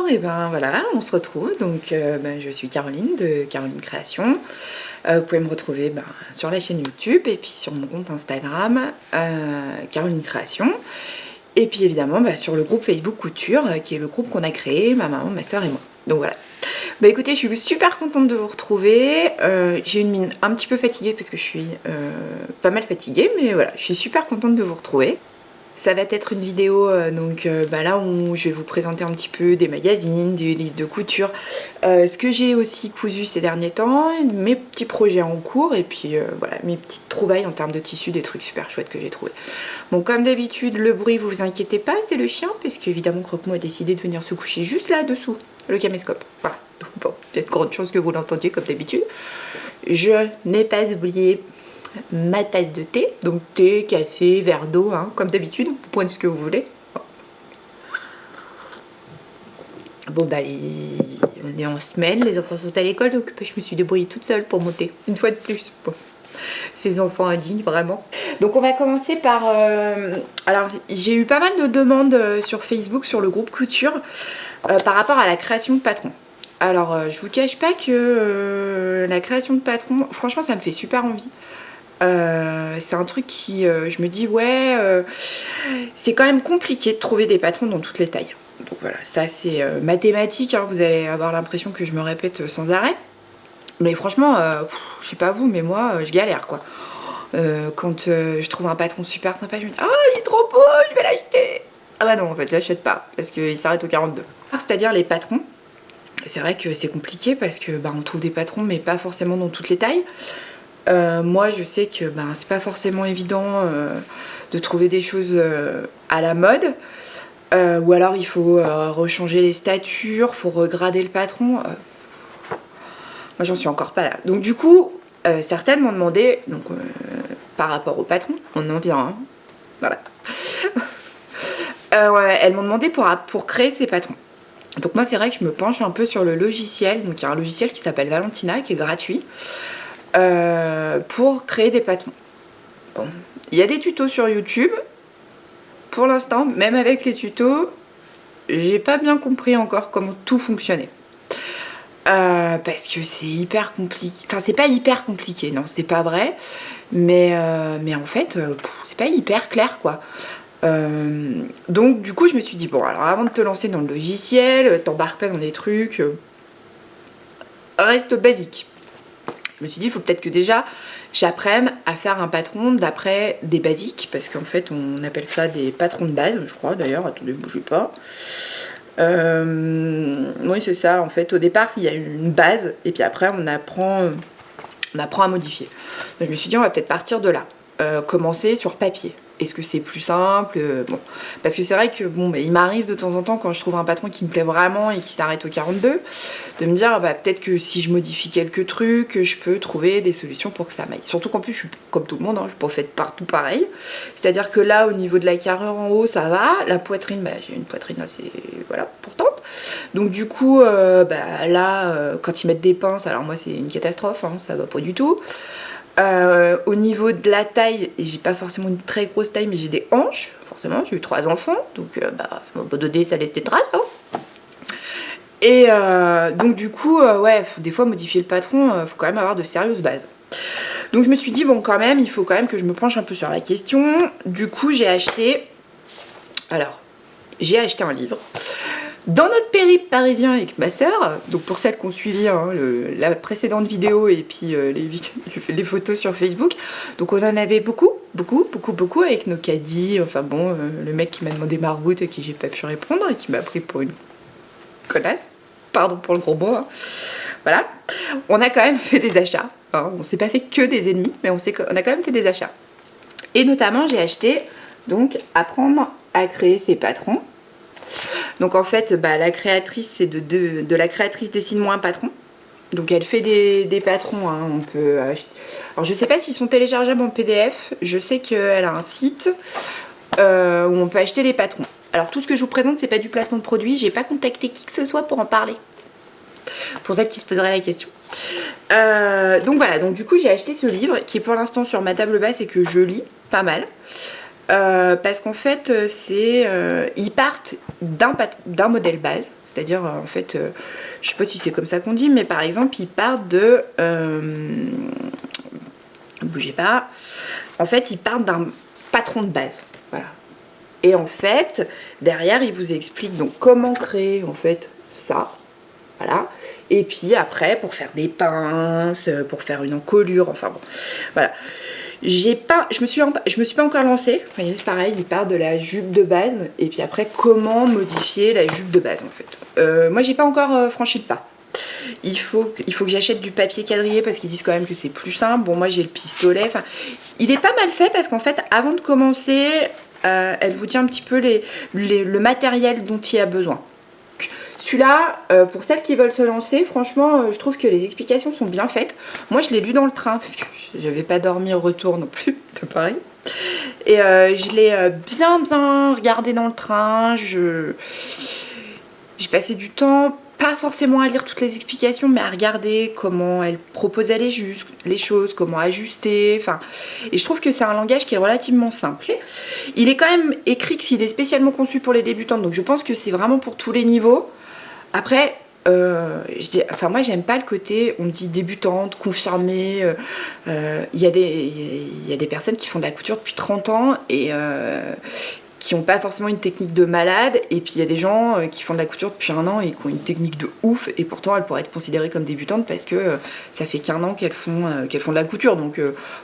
et ben voilà, on se retrouve. Donc je suis Caroline de Caroline Création. Vous pouvez me retrouver sur la chaîne YouTube et puis sur mon compte Instagram Caroline Création. Et puis évidemment sur le groupe Facebook Couture qui est le groupe qu'on a créé, ma maman, ma soeur et moi. Donc voilà. Écoutez, je suis super contente de vous retrouver. J'ai une mine un petit peu fatiguée parce que je suis pas mal fatiguée, mais voilà, je suis super contente de vous retrouver. Ça va être une vidéo là où je vais vous présenter un petit peu des magazines, des livres de couture, ce que j'ai aussi cousu ces derniers temps, mes petits projets en cours et puis voilà, mes petites trouvailles en termes de tissus, des trucs super chouettes que j'ai trouvés. Bon, comme d'habitude, le bruit, vous inquiétez pas, c'est le chien, parce qu'évidemment Croque-Mou a décidé de venir se coucher juste là-dessous, le caméscope. Voilà, bon, peut-être grande chance que vous l'entendiez comme d'habitude. Je n'ai pas oublié ma tasse de thé, donc thé, café, verre d'eau, hein, comme d'habitude, vous prenez ce que vous voulez. Bon on est en semaine, les enfants sont à l'école, donc je me suis débrouillée toute seule pour monter, une fois de plus. Bon. Ces enfants indignes, vraiment. Donc on va commencer par... alors j'ai eu pas mal de demandes sur Facebook, sur le groupe couture, par rapport à la création de patron. Alors je vous cache pas que la création de patron, franchement ça me fait super envie. C'est un truc qui, je me dis c'est quand même compliqué de trouver des patrons dans toutes les tailles. Donc voilà, ça c'est mathématique, hein, vous allez avoir l'impression que je me répète sans arrêt. Mais franchement, je sais pas vous, mais moi je galère quoi. Quand je trouve un patron super sympa, je me dis ah il est trop beau, je vais l'acheter. Ah bah non en fait, j'achète pas parce qu'il s'arrête au 42. C'est-à-dire les patrons, c'est vrai que c'est compliqué parce que on trouve des patrons mais pas forcément dans toutes les tailles. Moi je sais que c'est pas forcément évident de trouver des choses à la mode. Ou alors il faut rechanger les statures, faut regrader le patron. Moi j'en suis encore pas là. Donc du coup, certaines m'ont demandé, par rapport au patron, on en vient, hein. Voilà. Elles m'ont demandé pour créer ces patrons. Donc moi c'est vrai que je me penche un peu sur le logiciel. Donc il y a un logiciel qui s'appelle Valentina qui est gratuit pour créer des patrons. Bon, il y a des tutos sur YouTube. Pour l'instant, même avec les tutos, j'ai pas bien compris encore comment tout fonctionnait. Parce que c'est hyper compliqué. Enfin, c'est pas hyper compliqué, non, c'est pas vrai. Mais en fait, c'est pas hyper clair, quoi. Donc, du coup, je me suis dit, bon, alors avant de te lancer dans le logiciel, t'embarques pas dans des trucs. Reste basique. Je me suis dit, il faut peut-être que déjà, j'apprenne à faire un patron d'après des basiques. Parce qu'en fait, on appelle ça des patrons de base, je crois, d'ailleurs. Attendez, bougez pas. Oui c'est ça en fait, au départ il y a une base et puis après on apprend à modifier. Donc je me suis dit on va peut-être partir de là, commencer sur papier. Est-ce que c'est plus simple? Bon, parce que c'est vrai que il m'arrive de temps en temps quand je trouve un patron qui me plaît vraiment et qui s'arrête au 42 de me dire peut-être que si je modifie quelques trucs je peux trouver des solutions pour que ça m'aille. Surtout qu'en plus je suis comme tout le monde, hein, je suis pas faite partout pareil. C'est-à-dire que là au niveau de la carrure en haut ça va, la poitrine j'ai une poitrine assez pourtante. Donc du coup quand ils mettent des pinces, alors moi c'est une catastrophe, hein, ça va pas du tout. Au niveau de la taille, j'ai pas forcément une très grosse taille, mais j'ai des hanches, forcément, j'ai eu 3 enfants, donc mon beau dodé ça laisse des traces, hein. Et donc du coup, faut des fois modifier le patron, faut quand même avoir de sérieuses bases. Donc je me suis dit, bon quand même, il faut quand même que je me penche un peu sur la question. Du coup j'ai acheté un livre. Dans notre périple parisien avec ma soeur, donc pour celles qui ont suivi la précédente vidéo et puis les photos sur Facebook, donc on en avait beaucoup avec nos caddies, le mec qui m'a demandé ma route et qui j'ai pas pu répondre et qui m'a pris pour une connasse, pardon pour le gros mot, hein. Voilà, on a quand même fait des achats, hein. On s'est pas fait que des ennemis, mais on a quand même fait des achats. Et notamment j'ai acheté, donc, apprendre à créer ses patrons. Donc en fait, la créatrice, c'est de la créatrice Dessine-moi un patron. Donc elle fait des patrons, hein, on peut acheter. Alors je sais pas s'ils sont téléchargeables en PDF, je sais qu'elle a un site où on peut acheter les patrons. Alors tout ce que je vous présente, c'est pas du placement de produit, j'ai pas contacté qui que ce soit pour en parler. Pour celles qui se poseraient la question. Donc voilà, donc du coup j'ai acheté ce livre qui est pour l'instant sur ma table basse et que je lis pas mal. Parce qu'en fait, ils partent d'un modèle base, c'est-à-dire en fait, je sais pas si c'est comme ça qu'on dit, mais par exemple, ils partent de, bougez pas, en fait, ils partent d'un patron de base, voilà. Et en fait, derrière, ils vous expliquent donc comment créer en fait ça, voilà. Et puis après, pour faire des pinces, pour faire une encolure, enfin bon, voilà. Je me suis pas encore lancée. Vous voyez, c'est pareil, il part de la jupe de base et puis après comment modifier la jupe de base en fait. Moi j'ai pas encore franchi le pas. Il faut que j'achète du papier quadrillé parce qu'ils disent quand même que c'est plus simple. Bon moi j'ai le pistolet. Enfin, il est pas mal fait parce qu'en fait avant de commencer, elle vous dit un petit peu le matériel dont il y a besoin. Celui-là, pour celles qui veulent se lancer, franchement, je trouve que les explications sont bien faites. Moi, je l'ai lu dans le train, parce que je n'avais pas dormi au retour non plus, de Paris. Et je l'ai bien regardé dans le train. J'ai passé du temps, pas forcément à lire toutes les explications, mais à regarder comment elle proposait les choses, comment ajuster. Enfin, et je trouve que c'est un langage qui est relativement simple. Il est quand même écrit qu'il est spécialement conçu pour les débutantes, donc je pense que c'est vraiment pour tous les niveaux. Après, moi j'aime pas le côté, on me dit débutante, confirmée. Il y a des personnes qui font de la couture depuis 30 ans et qui n'ont pas forcément une technique de malade. Et puis il y a des gens qui font de la couture depuis 1 an et qui ont une technique de ouf. Et pourtant elles pourraient être considérées comme débutantes parce que ça fait qu'1 an qu'elles font de la couture. Donc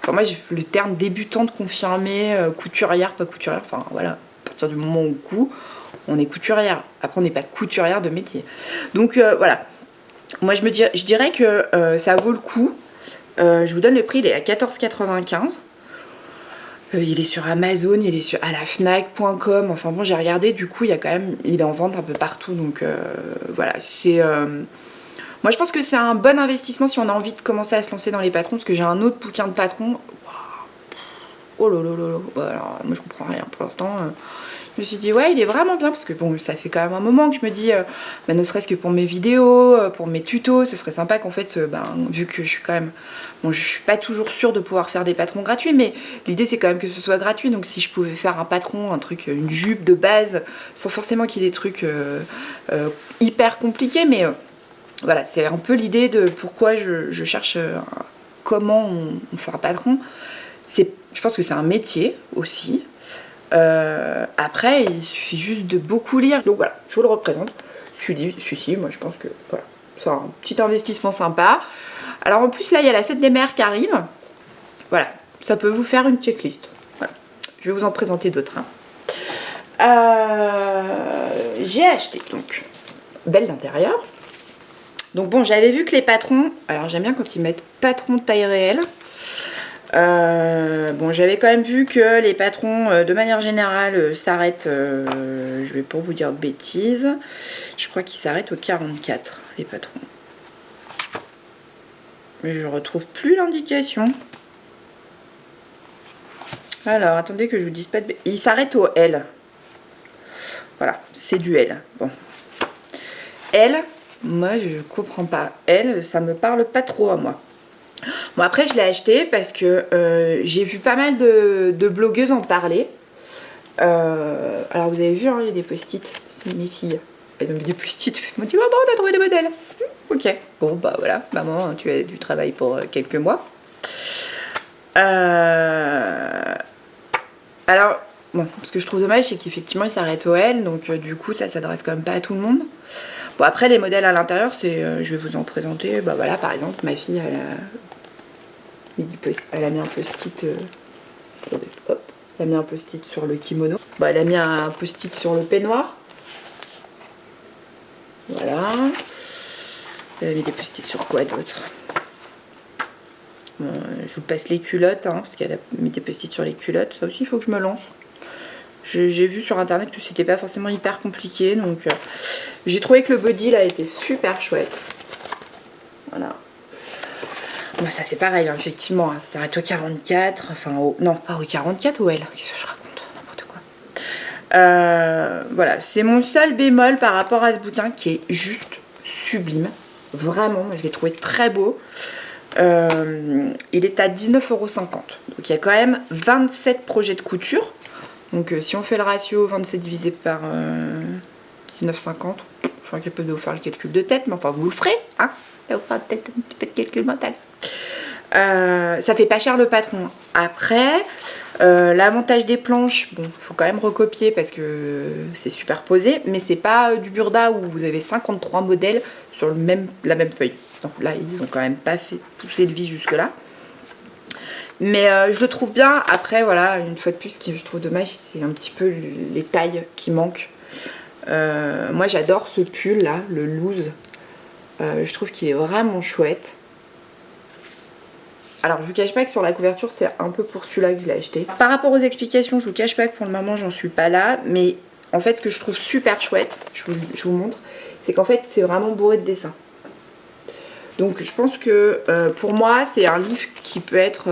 moi le terme débutante, confirmée, couturière, pas couturière, enfin voilà, à partir du moment où on est couturière. Après, on n'est pas couturière de métier. Donc voilà. Moi, je dirais que ça vaut le coup. Je vous donne le prix, il est à 14,95. Il est sur Amazon, il est sur à la Fnac.com. Enfin bon, j'ai regardé. Du coup, il est en vente un peu partout. Donc voilà, moi, je pense que c'est un bon investissement si on a envie de commencer à se lancer dans les patrons, parce que j'ai un autre bouquin de patron. Oh là là là là. Alors, moi, je comprends rien pour l'instant. Je me suis dit ouais il est vraiment bien parce que bon ça fait quand même un moment que je me dis ne serait-ce que pour mes vidéos, pour mes tutos, ce serait sympa qu'en fait vu que je suis quand même bon je suis pas toujours sûre de pouvoir faire des patrons gratuits, mais l'idée c'est quand même que ce soit gratuit, donc si je pouvais faire un patron, un truc, une jupe de base sans forcément qu'il y ait des trucs hyper compliqués, mais voilà c'est un peu l'idée de pourquoi je cherche comment on fait un patron. Je pense que c'est un métier aussi. Après, il suffit juste de beaucoup lire. Donc voilà, je vous le représente. Celui-ci, moi je pense que voilà, c'est un petit investissement sympa. Alors en plus, là, il y a la fête des mères qui arrive. Voilà, ça peut vous faire une checklist. Voilà. Je vais vous en présenter d'autres. J'ai acheté donc belle d'intérieur. Donc bon, j'avais vu que les patrons, alors j'aime bien quand ils mettent patron taille réelle. Bon, j'avais quand même vu que les patrons, de manière générale, s'arrêtent, je vais pas vous dire de bêtises, je crois qu'ils s'arrêtent au 44, les patrons. Mais je retrouve plus l'indication. Alors, attendez que je vous dise pas de bêtises. Ils s'arrêtent au L. Voilà, c'est du L. Bon. L, moi je comprends pas. L, ça me parle pas trop à moi. Bon après je l'ai acheté parce que j'ai vu pas mal de blogueuses en parler. Alors vous avez vu, hein, il y a des post-it, c'est mes filles. Elles ont mis des post-it, elles m'ont dit oh bon on a trouvé des modèles. Ok, bon bah voilà, maman tu as du travail pour quelques mois. Alors bon, ce que je trouve dommage c'est qu'effectivement il s'arrête au L, donc du coup ça s'adresse quand même pas à tout le monde. Bon après les modèles à l'intérieur, je vais vous en présenter. Bah voilà, par exemple ma fille elle a mis un post-it hop, elle a mis un post-it sur le kimono. Bah, elle a mis un post-it sur le peignoir. Voilà. Elle a mis des post-it sur quoi d'autre? Bon, je vous passe les culottes, hein, parce qu'elle a mis des post-it sur les culottes. Ça aussi, il faut que je me lance. J'ai vu sur internet que c'était pas forcément hyper compliqué, donc j'ai trouvé que le body là était super chouette. Voilà. Bon, ça c'est pareil, hein, effectivement, hein, ça s'arrête au 44, enfin non, pas au 44, au L. Qu'est-ce que je raconte? N'importe quoi. Voilà, c'est mon seul bémol par rapport à ce bouquin qui est juste sublime. Vraiment, je l'ai trouvé très beau. Il est à 19,50 €. Donc il y a quand même 27 projets de couture. Donc si on fait le ratio 27 divisé par 19,50, je suis incapable de vous faire le calcul de tête, mais enfin vous le ferez, hein, ça vous fera peut-être un petit peu de calcul mental. Ça fait pas cher le patron. Après, l'avantage des planches, bon, il faut quand même recopier parce que c'est superposé, mais c'est pas du Burda où vous avez 53 modèles sur la même feuille. Donc là, ils ont quand même pas fait pousser le vis jusque là. Mais je le trouve bien. Après, voilà, une fois de plus, ce que je trouve dommage, c'est un petit peu les tailles qui manquent. Moi, j'adore ce pull là, le loose. Je trouve qu'il est vraiment chouette. Alors, je vous cache pas que sur la couverture, c'est un peu pour celui-là que je l'ai acheté. Par rapport aux explications, je vous cache pas que pour le moment, j'en suis pas là. Mais en fait, ce que je trouve super chouette, je vous montre, c'est qu'en fait, c'est vraiment bourré de dessins. Donc, je pense que pour moi, c'est un livre qui peut être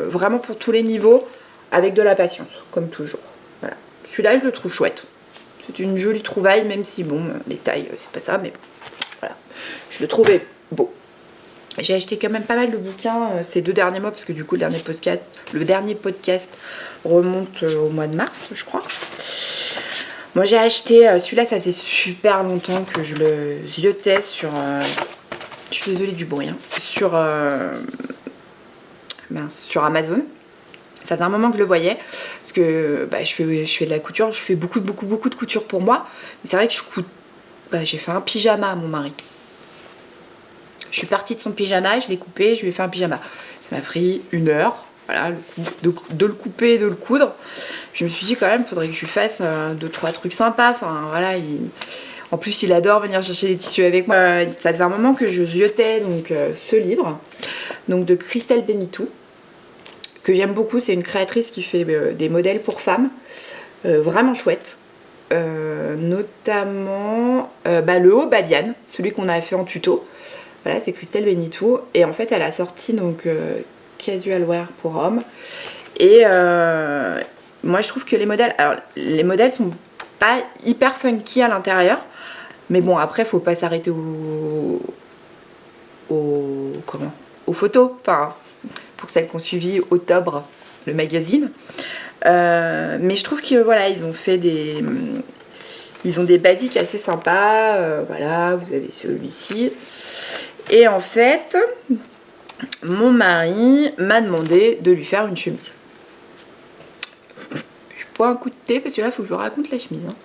vraiment pour tous les niveaux, avec de la patience, comme toujours. Voilà. Celui-là, je le trouve chouette. C'est une jolie trouvaille, même si, bon, les tailles, c'est pas ça, mais bon, voilà. Je le trouvais beau. J'ai acheté quand même pas mal de bouquins ces 2 derniers mois parce que du coup le dernier podcast remonte au mois de mars, je crois. Moi j'ai acheté celui-là, ça faisait super longtemps que je le ziotais sur... je suis désolée du bruit, hein, sur Amazon. Ça faisait un moment que je le voyais parce que bah, je fais de la couture, je fais beaucoup de couture pour moi. Mais c'est vrai que j'ai fait un pyjama à mon mari. Je suis partie de son pyjama, je l'ai coupé, je lui ai fait un pyjama. Ça m'a pris 1 heure, voilà, de le couper et de le coudre. Je me suis dit quand même, il faudrait que je lui fasse 2-3 trucs sympas. Enfin voilà, en plus il adore venir chercher des tissus avec moi. Ça faisait un moment que je ziotais donc, ce livre, donc de Christelle Bénitou, que j'aime beaucoup. C'est une créatrice qui fait des modèles pour femmes, vraiment chouette. Notamment le haut Badiane, celui qu'on a fait en tuto. Voilà, c'est Christelle Bénitou. Et en fait, elle a sorti donc Casual Wear pour hommes. Et moi, je trouve que les modèles sont pas hyper funky à l'intérieur. Mais bon, après, faut pas s'arrêter aux photos. Enfin, pour celles qui ont suivi Octobre, le magazine. Mais je trouve que voilà, ils ont des basiques assez sympas. Voilà, vous avez celui-ci. Et en fait, mon mari m'a demandé de lui faire une chemise. Je bois un coup de thé parce que là, il faut que je vous raconte la chemise. Hein.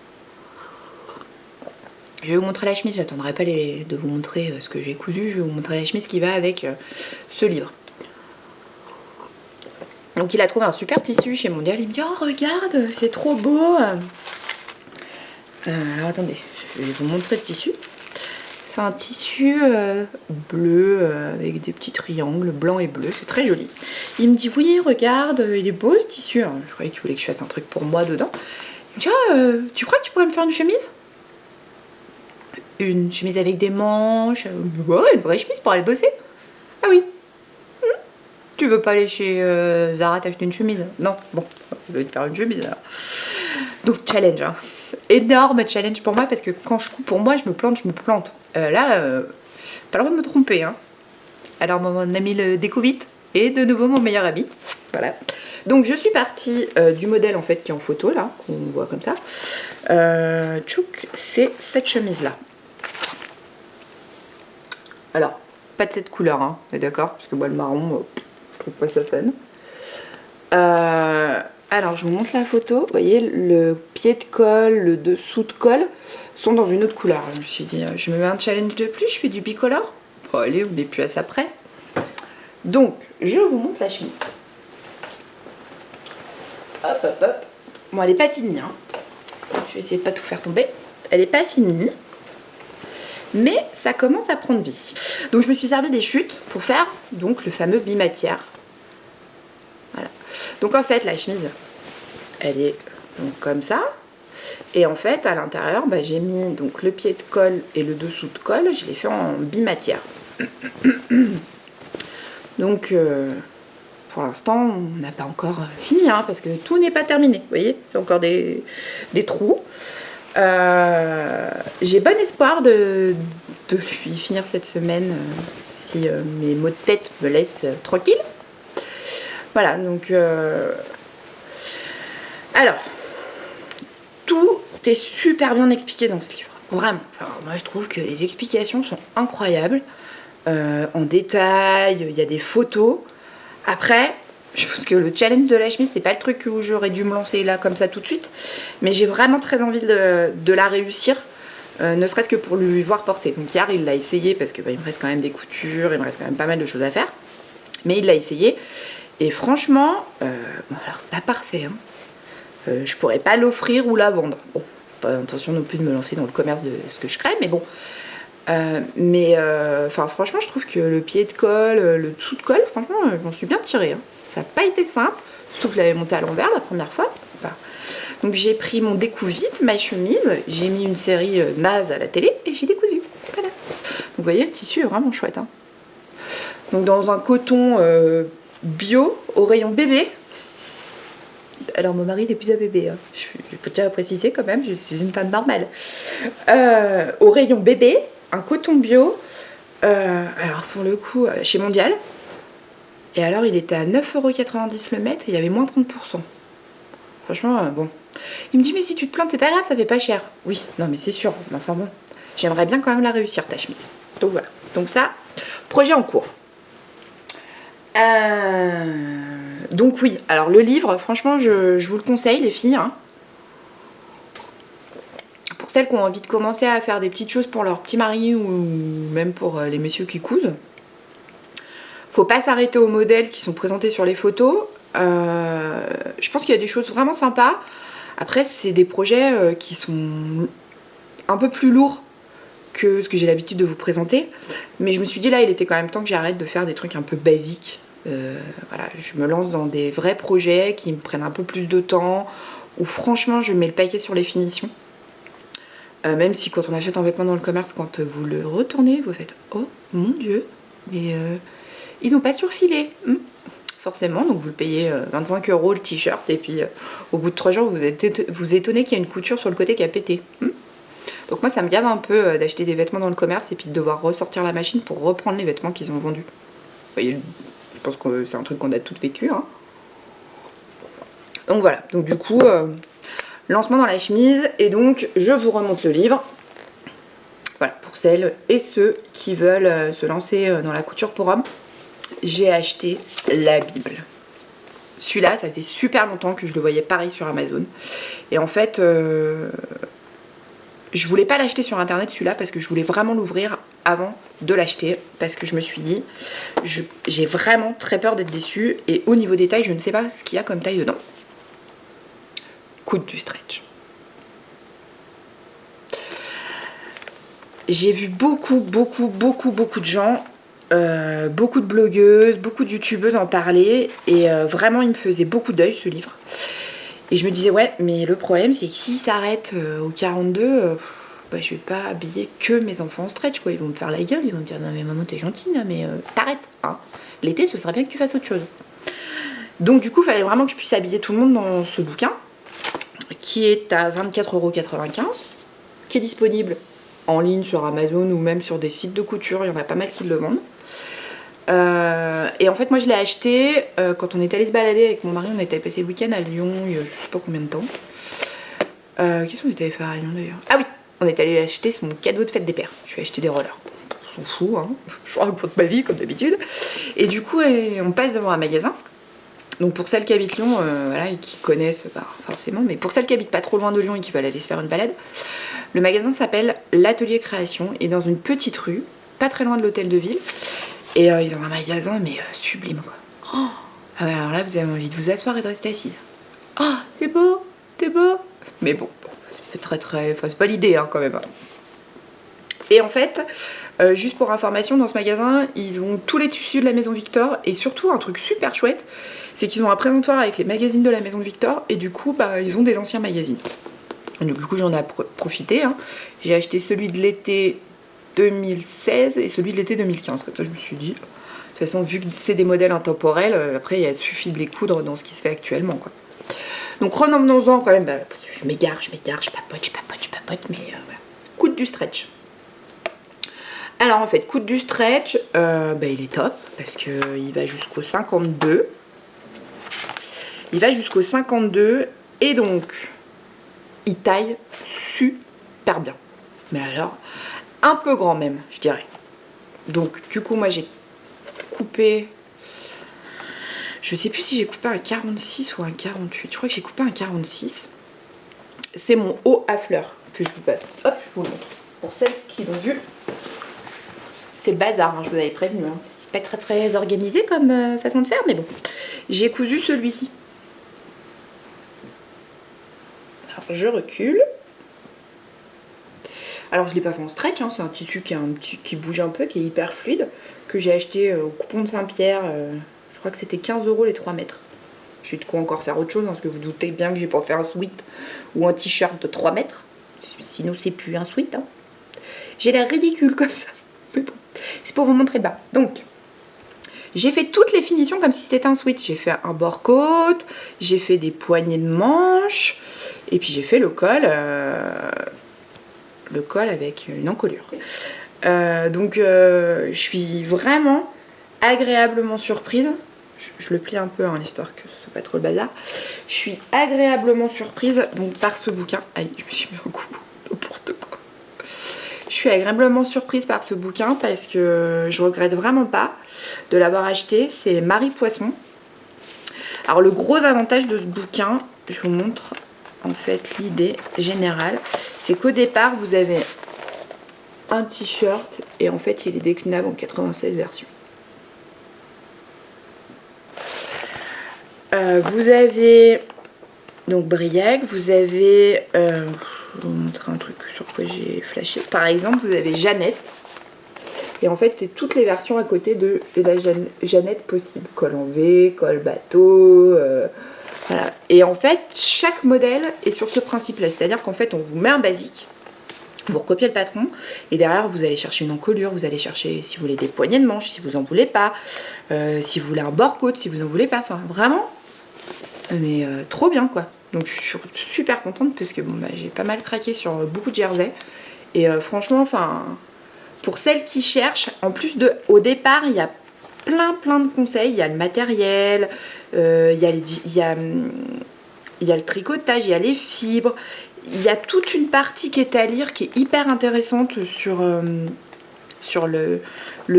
Je vais vous montrer la chemise, j'attendrai pas de vous montrer ce que j'ai cousu. Je vais vous montrer la chemise qui va avec ce livre. Donc il a trouvé un super tissu chez Mondial. Il me dit, oh regarde, c'est trop beau. Alors attendez, je vais vous montrer le tissu. C'est un tissu bleu avec des petits triangles blanc et bleu, c'est très joli. Il me dit oui regarde, il est beau ce tissu. Alors, je croyais qu'il voulait que je fasse un truc pour moi dedans. Il me dit tu crois que tu pourrais me faire une chemise? Une chemise avec des manches, ouais, une vraie chemise pour aller bosser. Ah oui. Tu veux pas aller chez Zara t'acheter une chemise? Non, bon, je vais te faire une chemise alors. Donc challenge, hein. Énorme challenge pour moi parce que quand je coupe pour moi, je me plante. Là, pas le droit de me tromper. Hein. Alors mon ami le déco vite et de nouveau mon meilleur ami. Voilà. Donc je suis partie du modèle en fait qui est en photo là, qu'on voit comme ça. Tchouk, c'est cette chemise là. Alors, pas de cette couleur, hein, on est d'accord? Parce que moi le marron, je trouve pas ça fun. Alors je vous montre la photo, vous voyez le pied de colle, le dessous de colle sont dans une autre couleur. Je me suis dit, je me mets un challenge de plus, je fais du bicolore. Bon allez, on n'est plus à ça près. Donc, je vous montre la chemise. Hop, hop, hop. Bon, elle n'est pas finie, hein. Je vais essayer de pas tout faire tomber. Elle n'est pas finie, mais ça commence à prendre vie. Donc je me suis servi des chutes pour faire donc le fameux bimatière. Voilà. Donc en fait la chemise elle est donc comme ça et en fait à l'intérieur j'ai mis donc le pied de colle et le dessous de colle, je l'ai fait en bimatière. Donc pour l'instant on n'a pas encore fini hein, parce que tout n'est pas terminé, vous voyez, c'est encore des trous. J'ai bon espoir de lui finir cette semaine si mes maux de tête me laissent tranquille. Voilà, donc alors tout est super bien expliqué dans ce livre. Vraiment. Alors, moi, je trouve que les explications sont incroyables. En détail, il y a des photos. Après, je pense que le challenge de la chemise, c'est pas le truc où j'aurais dû me lancer là comme ça tout de suite. Mais j'ai vraiment très envie de la réussir. Ne serait-ce que pour lui voir porter. Donc hier, il l'a essayé parce que il me reste quand même des coutures, il me reste quand même pas mal de choses à faire. Mais il l'a essayé. Et franchement, bon, alors c'est pas parfait. Hein. Je pourrais pas l'offrir ou la vendre. Bon, pas l'intention non plus de me lancer dans le commerce de ce que je crée, mais bon. Franchement, je trouve que le pied de colle, le dessous de colle, franchement, je m'en suis bien tirée. Hein. Ça n'a pas été simple, surtout que je l'avais monté à l'envers la première fois. Enfin, donc j'ai pris mon découpe-vite, ma chemise, j'ai mis une série naze à la télé et j'ai décousu. Voilà. Donc vous voyez, le tissu est vraiment chouette. Hein. Donc dans un coton bio au rayon bébé. Alors mon mari n'est plus à bébé, hein. Je peux déjà préciser quand même, je suis une femme normale. Au rayon bébé, un coton bio, alors pour le coup chez Mondial. Et alors il était à 9,90 € le mètre et il y avait moins 30%. Franchement, bon. Il me dit mais si tu te plantes c'est pas grave, ça fait pas cher. Oui, non mais c'est sûr, mais enfin bon, j'aimerais bien quand même la réussir ta chemise. Donc voilà, donc ça, projet en cours. Donc oui, alors le livre, franchement, je vous le conseille les filles. Hein. Pour celles qui ont envie de commencer à faire des petites choses pour leur petit mari ou même pour les messieurs qui cousent. Faut pas s'arrêter aux modèles qui sont présentés sur les photos. Je pense qu'il y a des choses vraiment sympas. Après, c'est des projets qui sont un peu plus lourds que ce que j'ai l'habitude de vous présenter. Mais je me suis dit là, il était quand même temps que j'arrête de faire des trucs un peu basiques. Voilà, je me lance dans des vrais projets qui me prennent un peu plus de temps, où franchement je mets le paquet sur les finitions. Même si quand on achète un vêtement dans le commerce, quand vous le retournez, vous faites « Oh mon Dieu, mais ils n'ont pas surfilé forcément, donc vous le payez 25 € le t-shirt, et puis au bout de 3 jours, vous étonnez qu'il y a une couture sur le côté qui a pété. Donc moi ça me gave un peu d'acheter des vêtements dans le commerce et puis de devoir ressortir la machine pour reprendre les vêtements qu'ils ont vendus. Vous voyez, je pense que c'est un truc qu'on a toutes vécu. Hein. Donc voilà, donc du coup, lancement dans la chemise, et donc je vous remonte le livre. Voilà, pour celles et ceux qui veulent se lancer dans la couture pour hommes, j'ai acheté la Bible. Celui-là, ça faisait super longtemps que je le voyais pareil sur Amazon. Et en fait, je voulais pas l'acheter sur internet celui-là parce que je voulais vraiment l'ouvrir avant de l'acheter, parce que je me suis dit j'ai vraiment très peur d'être déçue, et au niveau des tailles je ne sais pas ce qu'il y a comme taille dedans. Coude du stretch. J'ai vu beaucoup de gens, beaucoup de blogueuses, beaucoup de youtubeuses en parler, et vraiment il me faisait beaucoup d'œil ce livre. Et je me disais ouais, mais le problème c'est que s'il s'arrête au 42, je vais pas habiller que mes enfants en stretch quoi. Ils vont me faire la gueule, ils vont me dire non mais maman t'es gentille là, mais t'arrêtes hein. L'été ce serait bien que tu fasses autre chose. Donc du coup il fallait vraiment que je puisse habiller tout le monde dans ce bouquin qui est à 24,95 €, qui est disponible en ligne sur Amazon ou même sur des sites de couture, il y en a pas mal qui le vendent. Et en fait moi je l'ai acheté quand on est allé se balader avec mon mari, on était passé le week-end à Lyon il y a je sais pas combien de temps. Qu'est-ce qu'on était allé faire à Lyon d'ailleurs? Ah oui, on est allé acheter son cadeau de fête des pères. Je lui ai acheté des rollers. On s'en fout, hein. Je raconte ma vie comme d'habitude. Et du coup on passe devant un magasin. Donc pour celles qui habitent Lyon, voilà, et qui connaissent forcément, mais pour celles qui habitent pas trop loin de Lyon et qui veulent aller se faire une balade, le magasin s'appelle l'Atelier Création, et dans une petite rue, pas très loin de l'hôtel de ville. Et ils ont un magasin mais sublime quoi. Oh, ah ouais, alors là vous avez envie de vous asseoir et de rester assise. Oh c'est beau, c'est beau. Mais bon, c'est très enfin c'est pas l'idée hein, quand même. Et en fait, juste pour information, dans ce magasin, ils ont tous les tissus de la Maison Victor, et surtout un truc super chouette, c'est qu'ils ont un présentoir avec les magazines de la Maison Victor, et du coup ils ont des anciens magazines. Et donc du coup j'en ai profité. Hein. J'ai acheté celui de l'été 2016 et celui de l'été 2015, comme ça je me suis dit, de toute façon vu que c'est des modèles intemporels, après il suffit de les coudre dans ce qui se fait actuellement quoi. Donc revenons-en quand même, parce que je m'égare, je papote, mais voilà. Coude du stretch. Alors en fait, coude du stretch, il est top, parce qu'il va jusqu'au 52. Il va jusqu'au 52, et donc il taille super bien. Mais alors, un peu grand même, je dirais. Donc du coup, moi j'ai coupé... Je sais plus si j'ai coupé un 46 ou un 48. Je crois que j'ai coupé un 46. C'est mon haut à fleurs que je vous passe. Hop, je vous le montre. Pour celles qui l'ont vu, c'est le bazar, hein, je vous avais prévenu. Hein. C'est pas très organisé comme façon de faire, mais bon. J'ai cousu celui-ci. Alors je recule. Alors je l'ai pas fait en stretch, hein, c'est un tissu qui bouge un peu, qui est hyper fluide, que j'ai acheté au coupon de Saint-Pierre. Je crois que c'était 15 € les 3 mètres. J'ai de quoi encore faire autre chose, hein, parce que vous doutez bien que j'ai pas fait un sweat ou un t-shirt de 3 mètres. Sinon c'est plus un sweat. Hein. J'ai l'air ridicule comme ça. Mais bon, c'est pour vous montrer le bas. Donc, j'ai fait toutes les finitions comme si c'était un sweat. J'ai fait un bord-côte, j'ai fait des poignées de manches, et puis j'ai fait le col avec une encolure. Donc, je suis vraiment agréablement surprise. Je le plie un peu, hein, l'histoire que ce soit pas trop le bazar. Je suis agréablement surprise donc, par ce bouquin. Aïe, je me suis mis un coup. N'importe quoi. Je suis agréablement surprise par ce bouquin parce que je regrette vraiment pas de l'avoir acheté. C'est Marie Poisson. Alors le gros avantage de ce bouquin, je vous montre en fait l'idée générale, c'est qu'au départ vous avez un t-shirt et en fait il est déclinable en 96 versions. Vous avez donc Briac, vous avez, je vais vous montrer un truc sur quoi j'ai flashé. Par exemple, vous avez Jeannette. Et en fait, c'est toutes les versions à côté de la Jeannette possible. Col en V, col bateau, voilà. Et en fait, chaque modèle est sur ce principe-là. C'est-à-dire qu'en fait, on vous met un basique, vous recopiez le patron, et derrière, vous allez chercher une encolure, vous allez chercher, si vous voulez, des poignées de manches, si vous en voulez pas, si vous voulez un bord-côte, si vous en voulez pas. Enfin, vraiment, mais trop bien, quoi. Donc, je suis super contente parce que bon, bah, j'ai pas mal craqué sur beaucoup de jersey. Et franchement, enfin... Pour celles qui cherchent, en plus de, au départ, il y a plein de conseils. Il y a le matériel, il y a le tricotage, il y a les fibres. Il y a toute une partie qui est à lire, qui est hyper intéressante sur le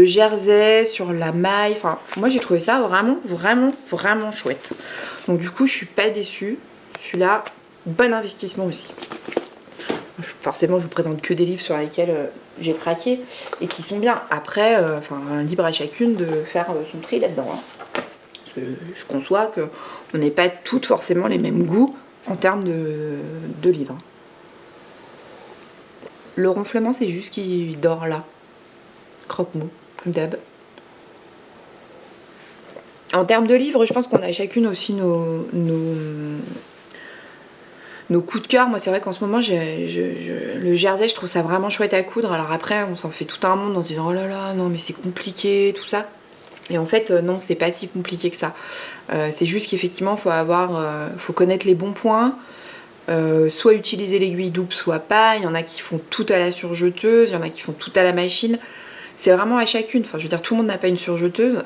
jersey, sur la maille. Enfin, moi, j'ai trouvé ça vraiment chouette. Donc du coup, je suis pas déçue. Celui-là, bon investissement aussi. Forcément, je vous présente que des livres sur lesquels j'ai craqué et qui sont bien. Après, libre à chacune de faire son tri là-dedans. Hein. Parce que je conçois qu'on n'ait pas toutes forcément les mêmes goûts en termes de livres. Le ronflement, c'est juste qu'il dort là. Croque-mou, comme d'hab. En termes de livres, je pense qu'on a chacune aussi nos coups de cœur. Moi, c'est vrai qu'en ce moment, le jersey, je trouve ça vraiment chouette à coudre. Alors après, on s'en fait tout un monde en se disant oh là là, non mais c'est compliqué, tout ça. Et en fait, non, c'est pas si compliqué que ça. C'est juste qu'effectivement, faut connaître les bons points. Soit utiliser l'aiguille double, soit pas. Il y en a qui font tout à la surjeteuse, il y en a qui font tout à la machine. C'est vraiment à chacune. Enfin, je veux dire, tout le monde n'a pas une surjeteuse,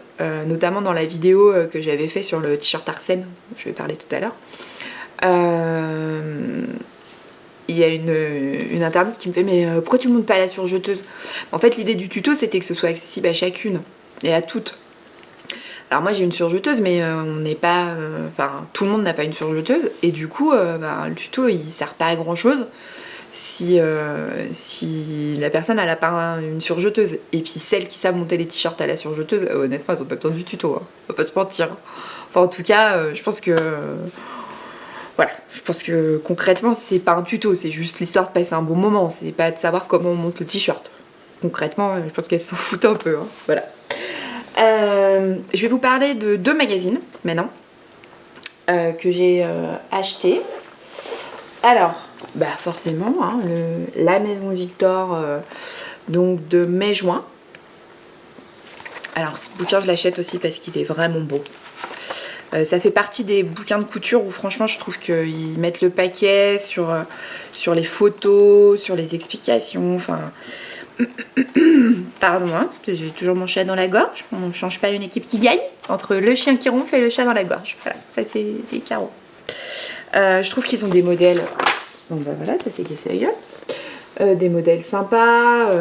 notamment dans la vidéo que j'avais fait sur le t-shirt Arsène, je vais parler tout à l'heure. Il y a une internaute qui me fait mais pourquoi tu ne montes pas la surjeteuse? En fait, l'idée du tuto, c'était que ce soit accessible à chacune et à toutes. Alors moi j'ai une surjeteuse, mais on n'est pas, tout le monde n'a pas une surjeteuse, et du coup le tuto il sert pas à grand chose si la personne elle a pas une surjeteuse. Et puis celles qui savent monter les t-shirts à la surjeteuse, honnêtement elles ont pas besoin du tuto, hein. On va pas se mentir. Enfin en tout cas je pense que voilà, je pense que concrètement c'est pas un tuto, c'est juste l'histoire de passer un bon moment, c'est pas de savoir comment on monte le t-shirt. Concrètement je pense qu'elles s'en foutent un peu, hein. Voilà. Je vais vous parler de 2 magazines maintenant que j'ai acheté. Alors, forcément, hein, la Maison Victor, donc de mai-juin. Alors, ce bouquin, je l'achète aussi parce qu'il est vraiment beau. Ça fait partie des bouquins de couture où franchement je trouve qu'ils mettent le paquet sur les photos, sur les explications, enfin... Pardon, hein, j'ai toujours mon chat dans la gorge. On ne change pas une équipe qui gagne entre le chien qui ronfle et le chat dans la gorge. Voilà, ça c'est Caro. Je trouve qu'ils ont des modèles Donc bah voilà, ça s'est cassé la gueule. Des modèles sympas.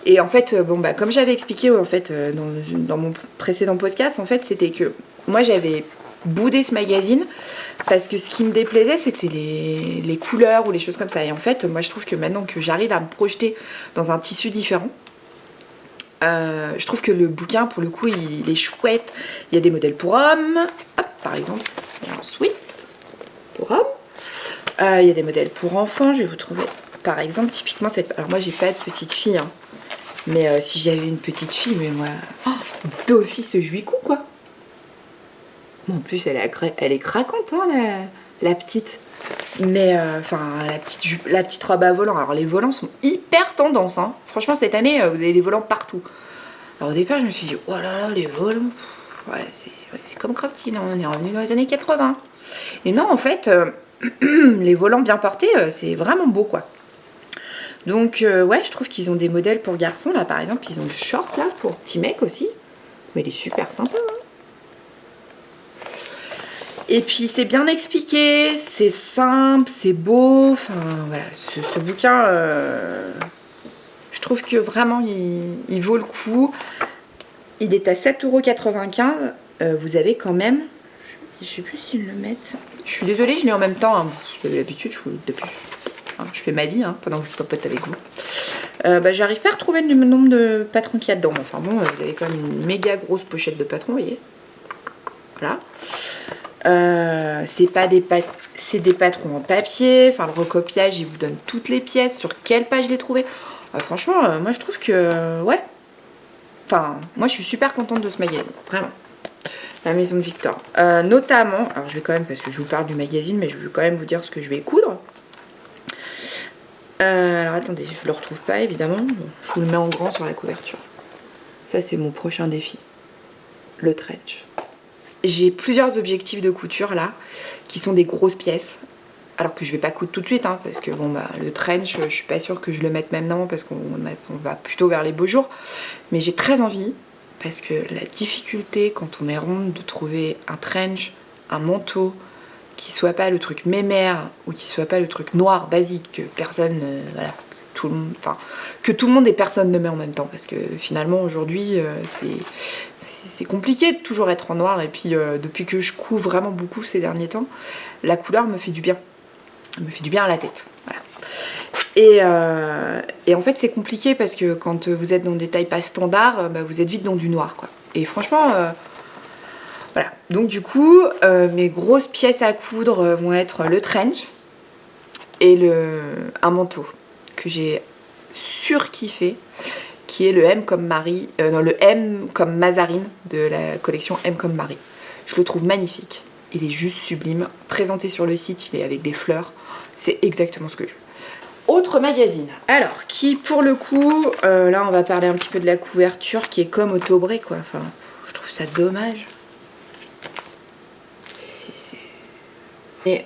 Et en fait, bon bah comme j'avais expliqué en fait dans mon précédent podcast, en fait c'était que moi j'avais boudé ce magazine parce que ce qui me déplaisait c'était les couleurs ou les choses comme ça. Et en fait, moi je trouve que maintenant que j'arrive à me projeter dans un tissu différent, je trouve que le bouquin pour le coup il est chouette. Il y a des modèles pour hommes, hop, par exemple, il y a un sweat pour hommes. Il y a des modèles pour enfants, je vais vous trouver par exemple typiquement cette. Alors moi j'ai pas de petite fille, hein. Mais si j'avais une petite fille, mais moi, d'office juicot quoi. Bon, en plus elle est craquante hein, la petite. Mais enfin la petite robe à volant. Alors les volants sont hyper tendance hein. Franchement cette année vous avez des volants partout. Alors au départ je me suis dit oh là là les volants. Ouais c'est comme Crafty, on est revenu dans les années 80. Et non en fait les volants bien portés c'est vraiment beau quoi. Donc ouais je trouve qu'ils ont des modèles pour garçons là par exemple, ils ont le short là pour petit mec aussi. Mais il est super sympa hein. Et puis c'est bien expliqué, c'est simple, c'est beau, enfin voilà, ce bouquin, je trouve que vraiment il vaut le coup. Il est à 7,95 €, vous avez quand même, je sais plus s'ils le mettent, je suis désolée je l'ai en même temps, hein. Vous avez l'habitude, je fais ma vie hein, pendant que je papote avec vous. J'arrive pas à retrouver le nombre de patrons qu'il y a dedans, enfin bon, vous avez quand même une méga grosse pochette de patrons, vous voyez, voilà. C'est des patrons en papier, enfin le recopiage il vous donne toutes les pièces, sur quelle page les trouver. Franchement moi je trouve que ouais, enfin moi je suis super contente de ce magazine, vraiment. La maison de Victor, notamment, alors je vais quand même, parce que je vous parle du magazine mais je vais quand même vous dire ce que je vais coudre. Alors attendez, je le retrouve pas évidemment, je vous le mets en grand sur la couverture. Ça c'est mon prochain défi, le trench. J'ai plusieurs objectifs de couture là, qui sont des grosses pièces. Alors que je vais pas coudre tout de suite, hein, parce que bon bah le trench, je suis pas sûre que je le mette maintenant, parce qu'on va plutôt vers les beaux jours. Mais j'ai très envie, parce que la difficulté quand on est ronde de trouver un trench, un manteau, qui soit pas le truc mémère, ou qui soit pas le truc noir basique, que personne, voilà, que tout le monde et personne ne met en même temps, parce que finalement aujourd'hui c'est compliqué de toujours être en noir. Et puis depuis que je couds vraiment beaucoup ces derniers temps, la couleur me fait du bien, me fait du bien à la tête, voilà. Et en fait c'est compliqué parce que quand vous êtes dans des tailles pas standards, vous êtes vite dans du noir quoi. Et franchement voilà, donc du coup mes grosses pièces à coudre vont être le trench et un manteau que j'ai surkiffé, qui est le M comme Marie, le M comme Mazarine de la collection M comme Marie. Je le trouve magnifique, il est juste sublime. Présenté sur le site, il est avec des fleurs, c'est exactement ce que je veux. Autre magazine, alors qui pour le coup, là on va parler un petit peu de la couverture qui est comme au Taubré quoi, enfin je trouve ça dommage. Et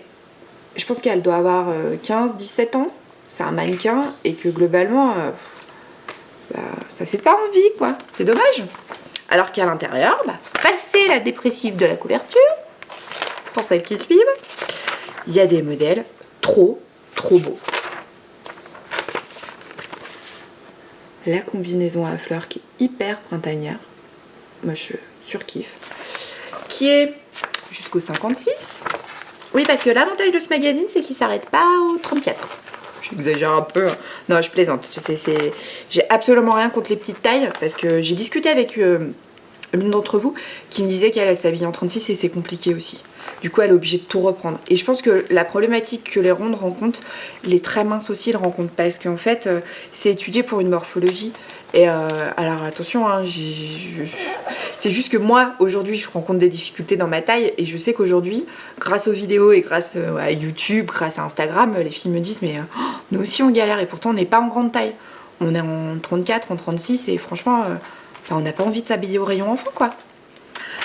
je pense qu'elle doit avoir 15-17 ans. C'est un mannequin et que globalement ça fait pas envie quoi, c'est dommage. Alors qu'à l'intérieur, passé la dépressive de la couverture, pour celles qui suivent, il y a des modèles trop beaux. La combinaison à fleurs qui est hyper printanière, moi je surkiffe, qui est jusqu'au 56. Oui, parce que l'avantage de ce magazine c'est qu'il s'arrête pas au 34. J'exagère un peu. Non, je plaisante. J'ai absolument rien contre les petites tailles, parce que j'ai discuté avec l'une d'entre vous qui me disait qu'elle s'habille en 36 et c'est compliqué aussi. Du coup, elle est obligée de tout reprendre. Et je pense que la problématique que les rondes rencontrent, les très minces aussi le rencontrent, parce qu'en fait, c'est étudié pour une morphologie. Et alors attention, hein, c'est juste que moi, aujourd'hui, je rencontre des difficultés dans ma taille, et je sais qu'aujourd'hui, grâce aux vidéos et grâce à YouTube, grâce à Instagram, les filles me disent, mais nous aussi on galère, et pourtant on n'est pas en grande taille. On est en 34, en 36, et franchement, on n'a pas envie de s'habiller au rayon enfant, quoi.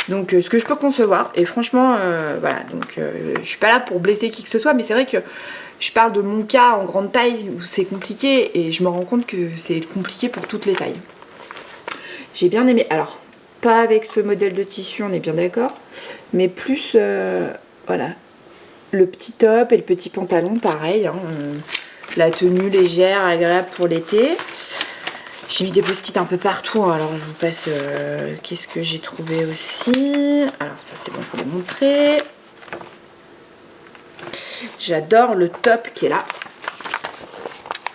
Donc ce que je peux concevoir, et franchement, voilà, donc je suis pas là pour blesser qui que ce soit, mais c'est vrai que je parle de mon cas en grande taille où c'est compliqué, et je me rends compte que c'est compliqué pour toutes les tailles. J'ai bien aimé, alors pas avec ce modèle de tissu, on est bien d'accord, mais plus, voilà, le petit top et le petit pantalon, pareil. Hein, la tenue légère, agréable pour l'été. J'ai mis des post-it un peu partout. Hein, alors je vous passe qu'est-ce que j'ai trouvé aussi. Alors ça c'est bon pour les montrer. J'adore le top qui est là.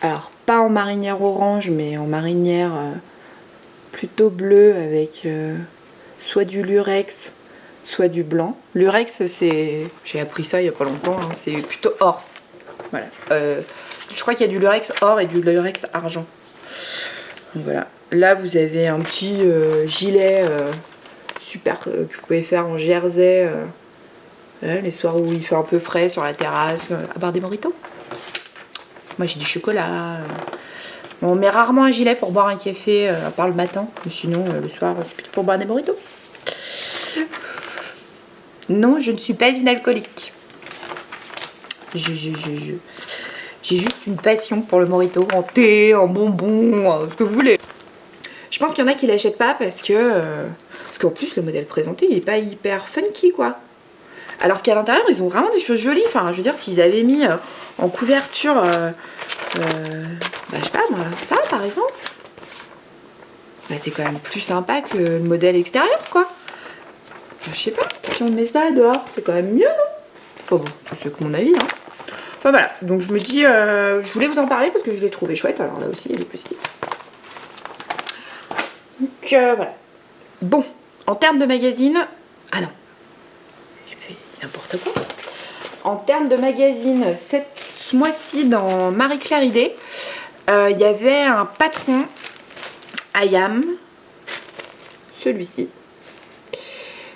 Alors pas en marinière orange, mais en marinière plutôt bleue avec soit du lurex, soit du blanc. Lurex, c'est, j'ai appris ça il n'y a pas longtemps, hein, c'est plutôt or. Voilà. Je crois qu'il y a du lurex or et du lurex argent. Donc voilà. Là vous avez un petit gilet super que vous pouvez faire en jersey les soirs où il fait un peu frais sur la terrasse, à boire des mojitos. Moi j'ai du chocolat. On met rarement un gilet pour boire un café, à part le matin. Mais sinon, le soir, c'est plutôt pour boire des mojitos. Non, je ne suis pas une alcoolique. J'ai juste une passion pour le mojito, en thé, en bonbons, ce que vous voulez. Je pense qu'il y en a qui l'achètent pas parce qu'en plus, le modèle présenté, il est pas hyper funky, quoi. Alors qu'à l'intérieur, ils ont vraiment des choses jolies. Enfin, je veux dire, s'ils avaient mis en couverture, bah, je sais pas, moi, ça, par exemple, bah, c'est quand même plus sympa que le modèle extérieur, quoi. Enfin, je sais pas, si on met ça dehors, c'est quand même mieux, non? Enfin bon, c'est que mon avis, hein. Enfin voilà, donc je me dis, je voulais vous en parler parce que je l'ai trouvé chouette. Alors là aussi, il y a des petits. Donc voilà. Bon, en termes de magazine, ah non, j'ai fait n'importe quoi. En termes de magazine, ce mois-ci dans Marie-Claire Idée, il y avait un patron IAM, celui-ci.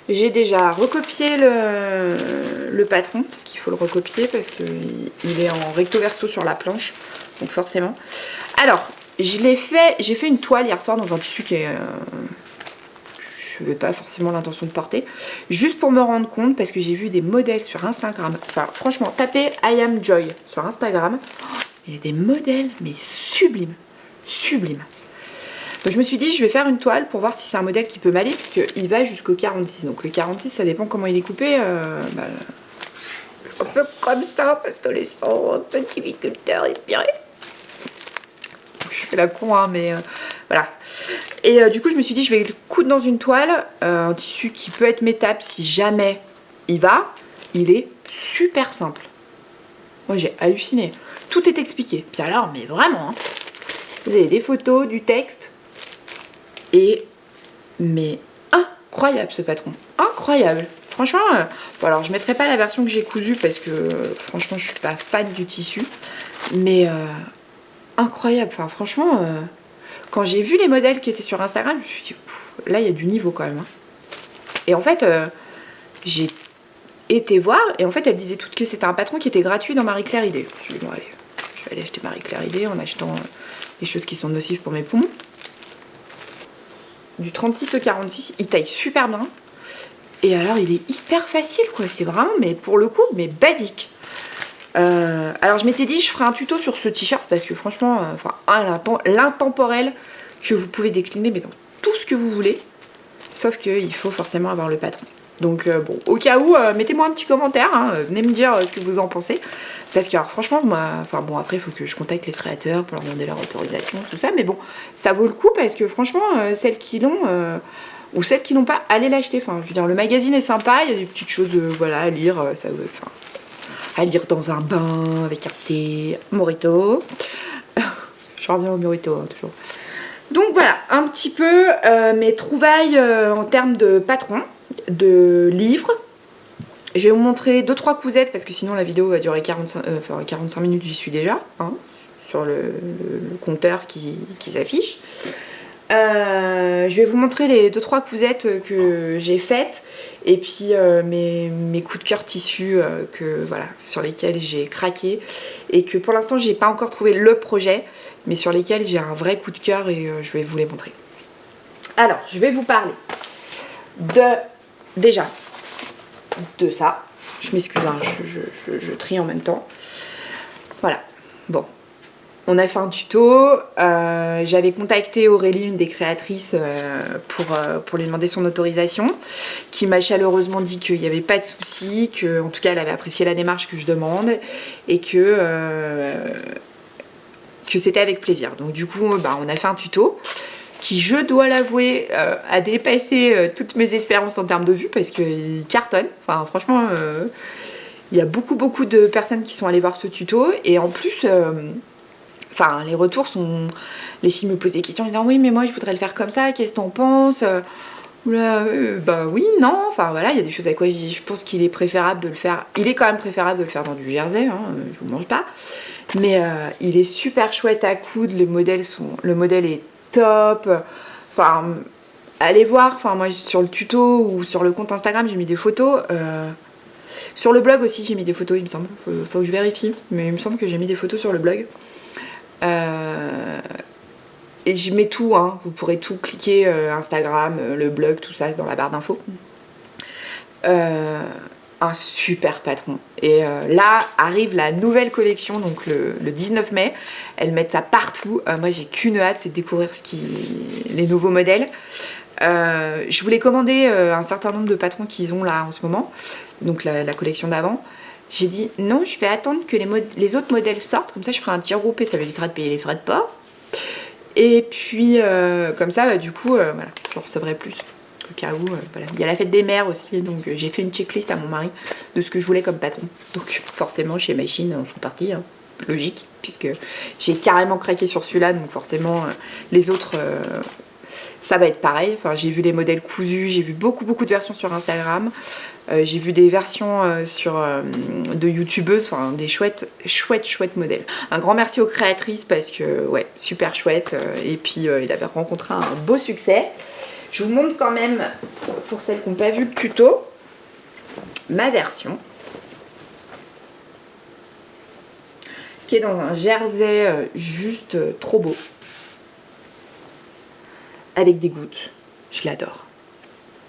J'ai déjà recopié le patron, parce qu'il faut le recopier, parce qu'il est en recto verso sur la planche, donc forcément. Alors, j'ai fait une toile hier soir dans un tissu qui est... je n'avais pas forcément l'intention de porter, juste pour me rendre compte, parce que j'ai vu des modèles sur Instagram. Enfin, franchement, tapez I am Joy sur Instagram. Il y a des modèles, mais sublimes. Sublimes. Donc je me suis dit, je vais faire une toile pour voir si c'est un modèle qui peut m'aller, puisqu'il va jusqu'au 46. Donc le 46, ça dépend comment il est coupé. Bah, un peu comme ça, parce que les sont un peu difficultés à respirer. Je fais la con, hein, mais voilà. Et du coup, je me suis dit, je vais le coudre dans une toile, un tissu qui peut être métable si jamais il va. Il est super simple. Moi, j'ai halluciné. Tout est expliqué. Puis alors, mais vraiment, hein. Vous avez des photos, du texte. Et, mais incroyable ce patron. Incroyable. Franchement, bon alors je mettrai pas la version que j'ai cousue parce que franchement, je suis pas fan du tissu. Mais incroyable. Enfin, franchement, quand j'ai vu les modèles qui étaient sur Instagram, je me suis dit, là, il y a du niveau quand même. Hein. Et en fait, j'ai été voir, et en fait, elles disaient toutes que c'était un patron qui était gratuit dans Marie-Claire Idée. Je me suis dit, bon, allez, je vais aller acheter Marie-Claire Idée en achetant des choses qui sont nocives pour mes poumons. Du 36 au 46, il taille super bien. Et alors, il est hyper facile, quoi. C'est vraiment, mais pour le coup, mais basique. Alors je m'étais dit je ferai un tuto sur ce t-shirt parce que franchement l'intemporel que vous pouvez décliner mais dans tout ce que vous voulez, sauf qu'il faut forcément avoir le patron. Donc bon, au cas où, mettez-moi un petit commentaire, hein, venez me dire ce que vous en pensez, parce que alors, franchement moi, enfin bon, après il faut que je contacte les créateurs pour leur demander leur autorisation, tout ça, mais bon, ça vaut le coup parce que franchement celles qui l'ont ou celles qui n'ont pas, allez l'acheter. Enfin je veux dire, le magazine est sympa, il y a des petites choses voilà, à lire, ça veut, enfin, à lire dans un bain avec un thé, mojito. Je reviens au mojito, hein, toujours. Donc voilà, un petit peu mes trouvailles en termes de patron, de livres. Je vais vous montrer 2-3 cousettes parce que sinon la vidéo va durer 45 minutes, j'y suis déjà, hein, sur le compteur qui s'affiche. Je vais vous montrer les 2-3 cousettes que j'ai faites. Et puis mes coups de cœur tissus voilà, sur lesquels j'ai craqué et que pour l'instant j'ai pas encore trouvé le projet, mais sur lesquels j'ai un vrai coup de cœur et je vais vous les montrer. Alors je vais vous parler déjà de ça. Je m'excuse, hein, je trie en même temps. Voilà, bon, On a fait un tuto, j'avais contacté Aurélie, une des créatrices, pour lui demander son autorisation, qui m'a chaleureusement dit qu'il n'y avait pas de souci, que en tout cas elle avait apprécié la démarche que je demande et que c'était avec plaisir. Donc du coup on a fait un tuto qui, je dois l'avouer, a dépassé toutes mes espérances en termes de vues parce qu'il cartonne. Enfin franchement il y a beaucoup de personnes qui sont allées voir ce tuto et en plus enfin, les retours sont... Les filles me posent des questions en disant oui, mais moi je voudrais le faire comme ça, qu'est-ce que t'en penses? Bah oui, non, enfin voilà, il y a des choses à quoi je pense qu'il est préférable de le faire. Il est quand même préférable de le faire dans du jersey, hein, je vous mange pas. Mais il est super chouette à coudre, le modèle est top. Enfin, allez voir, enfin moi sur le tuto ou sur le compte Instagram j'ai mis des photos. Sur le blog aussi j'ai mis des photos, il me semble. Faut que je vérifie, mais il me semble que j'ai mis des photos sur le blog. Et je mets tout, hein. Vous pourrez tout cliquer, Instagram, le blog, tout ça dans la barre d'infos. Un super patron. Et là arrive la nouvelle collection, donc le 19 mai. Elles mettent ça partout. Moi j'ai qu'une hâte, c'est de découvrir les nouveaux modèles. Je voulais commander un certain nombre de patrons qu'ils ont là en ce moment, donc la collection d'avant. J'ai dit non, je vais attendre que les autres modèles sortent, comme ça je ferai un tir groupé, ça m'évitera de payer les frais de port. Et puis comme ça, du coup, voilà, je recevrai plus. Au cas où, voilà. Il y a la fête des mères aussi, donc j'ai fait une checklist à mon mari de ce que je voulais comme patron. Donc forcément, chez Machine, on fait partie, hein, logique, puisque j'ai carrément craqué sur celui-là, donc forcément, les autres... ça va être pareil. Enfin, j'ai vu les modèles cousus, j'ai vu beaucoup de versions sur Instagram. J'ai vu des versions de youtubeuses, enfin des chouettes modèles. Un grand merci aux créatrices parce que ouais, super chouette. Et puis il avait rencontré un beau succès. Je vous montre quand même, pour celles qui n'ont pas vu le tuto, ma version. Qui est dans un jersey juste trop beau. Avec des gouttes. Je l'adore.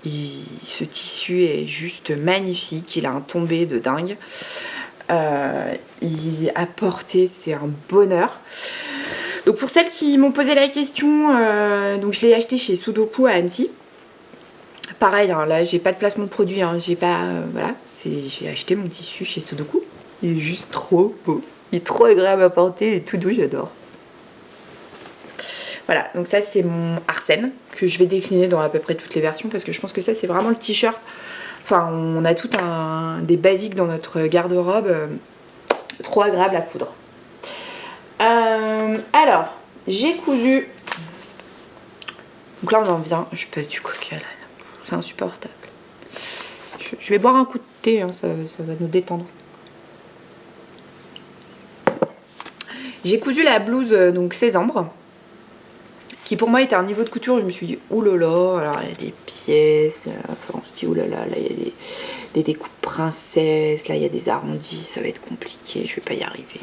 Ce tissu est juste magnifique. Il a un tombé de dingue. À porter, c'est un bonheur. Donc pour celles qui m'ont posé la question, donc je l'ai acheté chez Sudoku à Annecy. Pareil, hein, là j'ai pas de placement de produit. Hein, j'ai pas, voilà, j'ai acheté mon tissu chez Sudoku. Il est juste trop beau. Il est trop agréable à porter et tout doux, j'adore. Voilà, donc ça c'est mon Arsène que je vais décliner dans à peu près toutes les versions parce que je pense que ça c'est vraiment le t-shirt. Enfin, on a tout des basiques dans notre garde-robe, trop agréable à coudre. Alors, j'ai cousu. Donc là on en vient, je passe du coq à l'âne. C'est insupportable. Je vais boire un coup de thé, hein, ça va nous détendre. J'ai cousu la blouse donc Sésambre, qui pour moi était un niveau de couture où je me suis dit oulala, alors il y a des pièces, enfin on se dit oulala, là il y a des découpes princesses, là il y a des arrondis, ça va être compliqué, je vais pas y arriver.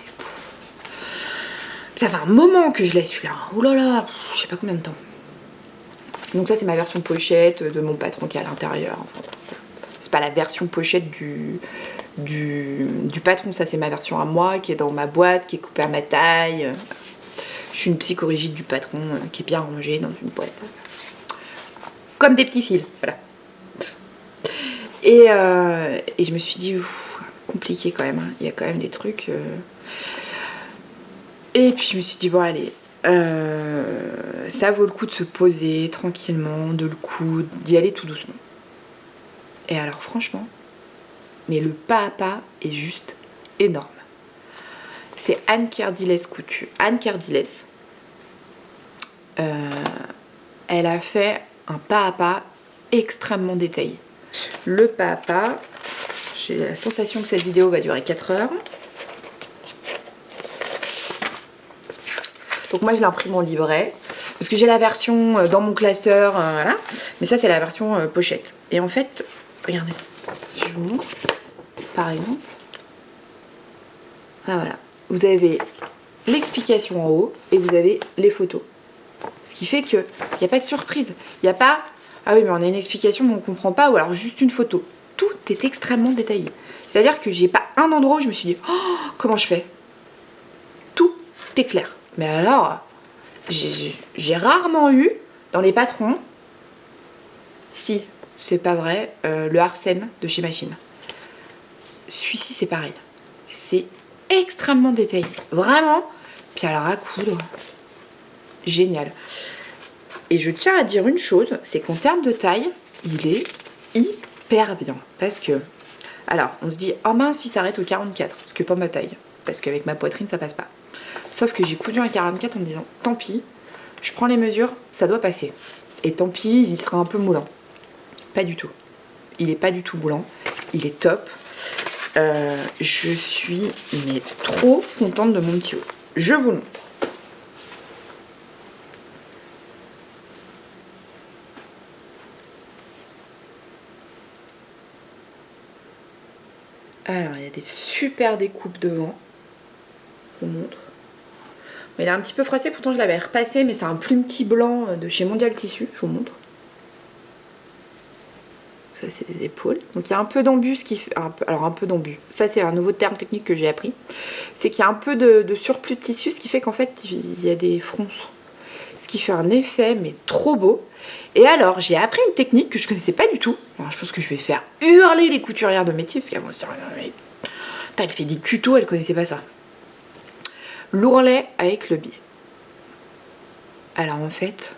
Ça fait un moment que je l'ai celui-là, oulala, je sais pas combien de temps. Donc ça c'est ma version pochette de mon patron qui est à l'intérieur. Enfin, c'est pas la version pochette du patron, ça c'est ma version à moi qui est dans ma boîte, qui est coupée à ma taille. Je suis une psychorigide du patron qui est bien rangée dans une boîte. Comme des petits fils, voilà. Et je me suis dit, compliqué quand même, hein. Il y a quand même des trucs. Et puis je me suis dit, bon allez, ça vaut le coup de se poser tranquillement, de le coudre, d'y aller tout doucement. Et alors franchement, mais le pas à pas est juste énorme. C'est Anne Kerdilès couture. Anne Kerdilès, elle a fait un pas à pas extrêmement détaillé. Le pas à pas, j'ai la sensation que cette vidéo va durer 4 heures. Donc moi je l'imprime en livret parce que j'ai la version dans mon classeur, voilà. Mais ça c'est la version pochette. Et en fait, regardez, je vous montre par exemple. Ah voilà, vous avez l'explication en haut et vous avez les photos. Ce qui fait qu'il n'y a pas de surprise. Il n'y a pas, ah oui mais on a une explication mais on ne comprend pas, ou alors juste une photo. Tout est extrêmement détaillé. C'est-à-dire que j'ai pas un endroit où je me suis dit, oh, comment je fais? Tout est clair. Mais alors, j'ai rarement eu dans les patrons, si, c'est pas vrai, le Arsène de chez Machine. Celui-ci, c'est pareil. C'est extrêmement détaillé. Vraiment. Puis alors à coudre, génial. Et je tiens à dire une chose, c'est qu'en termes de taille, il est hyper bien. Parce que, alors, on se dit, oh mince, il s'arrête au 44, ce qui n'est pas ma taille. Parce qu'avec ma poitrine, ça passe pas. Sauf que j'ai cousu un 44 en me disant, tant pis, je prends les mesures, ça doit passer. Et tant pis, il sera un peu moulant. Pas du tout. Il est pas du tout moulant. Il est top. Je suis mais trop contente de mon petit haut. Je vous le montre. Alors, il y a des super découpes devant. Je vous montre. Il est un petit peu froissé, pourtant je l'avais repassé, mais c'est un plume petit blanc de chez Mondial Tissu. Je vous montre. Ça, c'est les épaules. Donc, il y a un peu d'embus, ce qui fait... Alors, un peu d'embus. Ça, c'est un nouveau terme technique que j'ai appris. C'est qu'il y a un peu de surplus de tissu, ce qui fait qu'en fait, il y a des fronces. Ce qui fait un effet, mais trop beau. Et alors, j'ai appris une technique que je connaissais pas du tout. Alors, je pense que je vais faire hurler les couturières de métier, parce qu'elles vont se dire, elle fait des tutos, elle connaissait pas ça. L'ourlet avec le biais. Alors, en fait,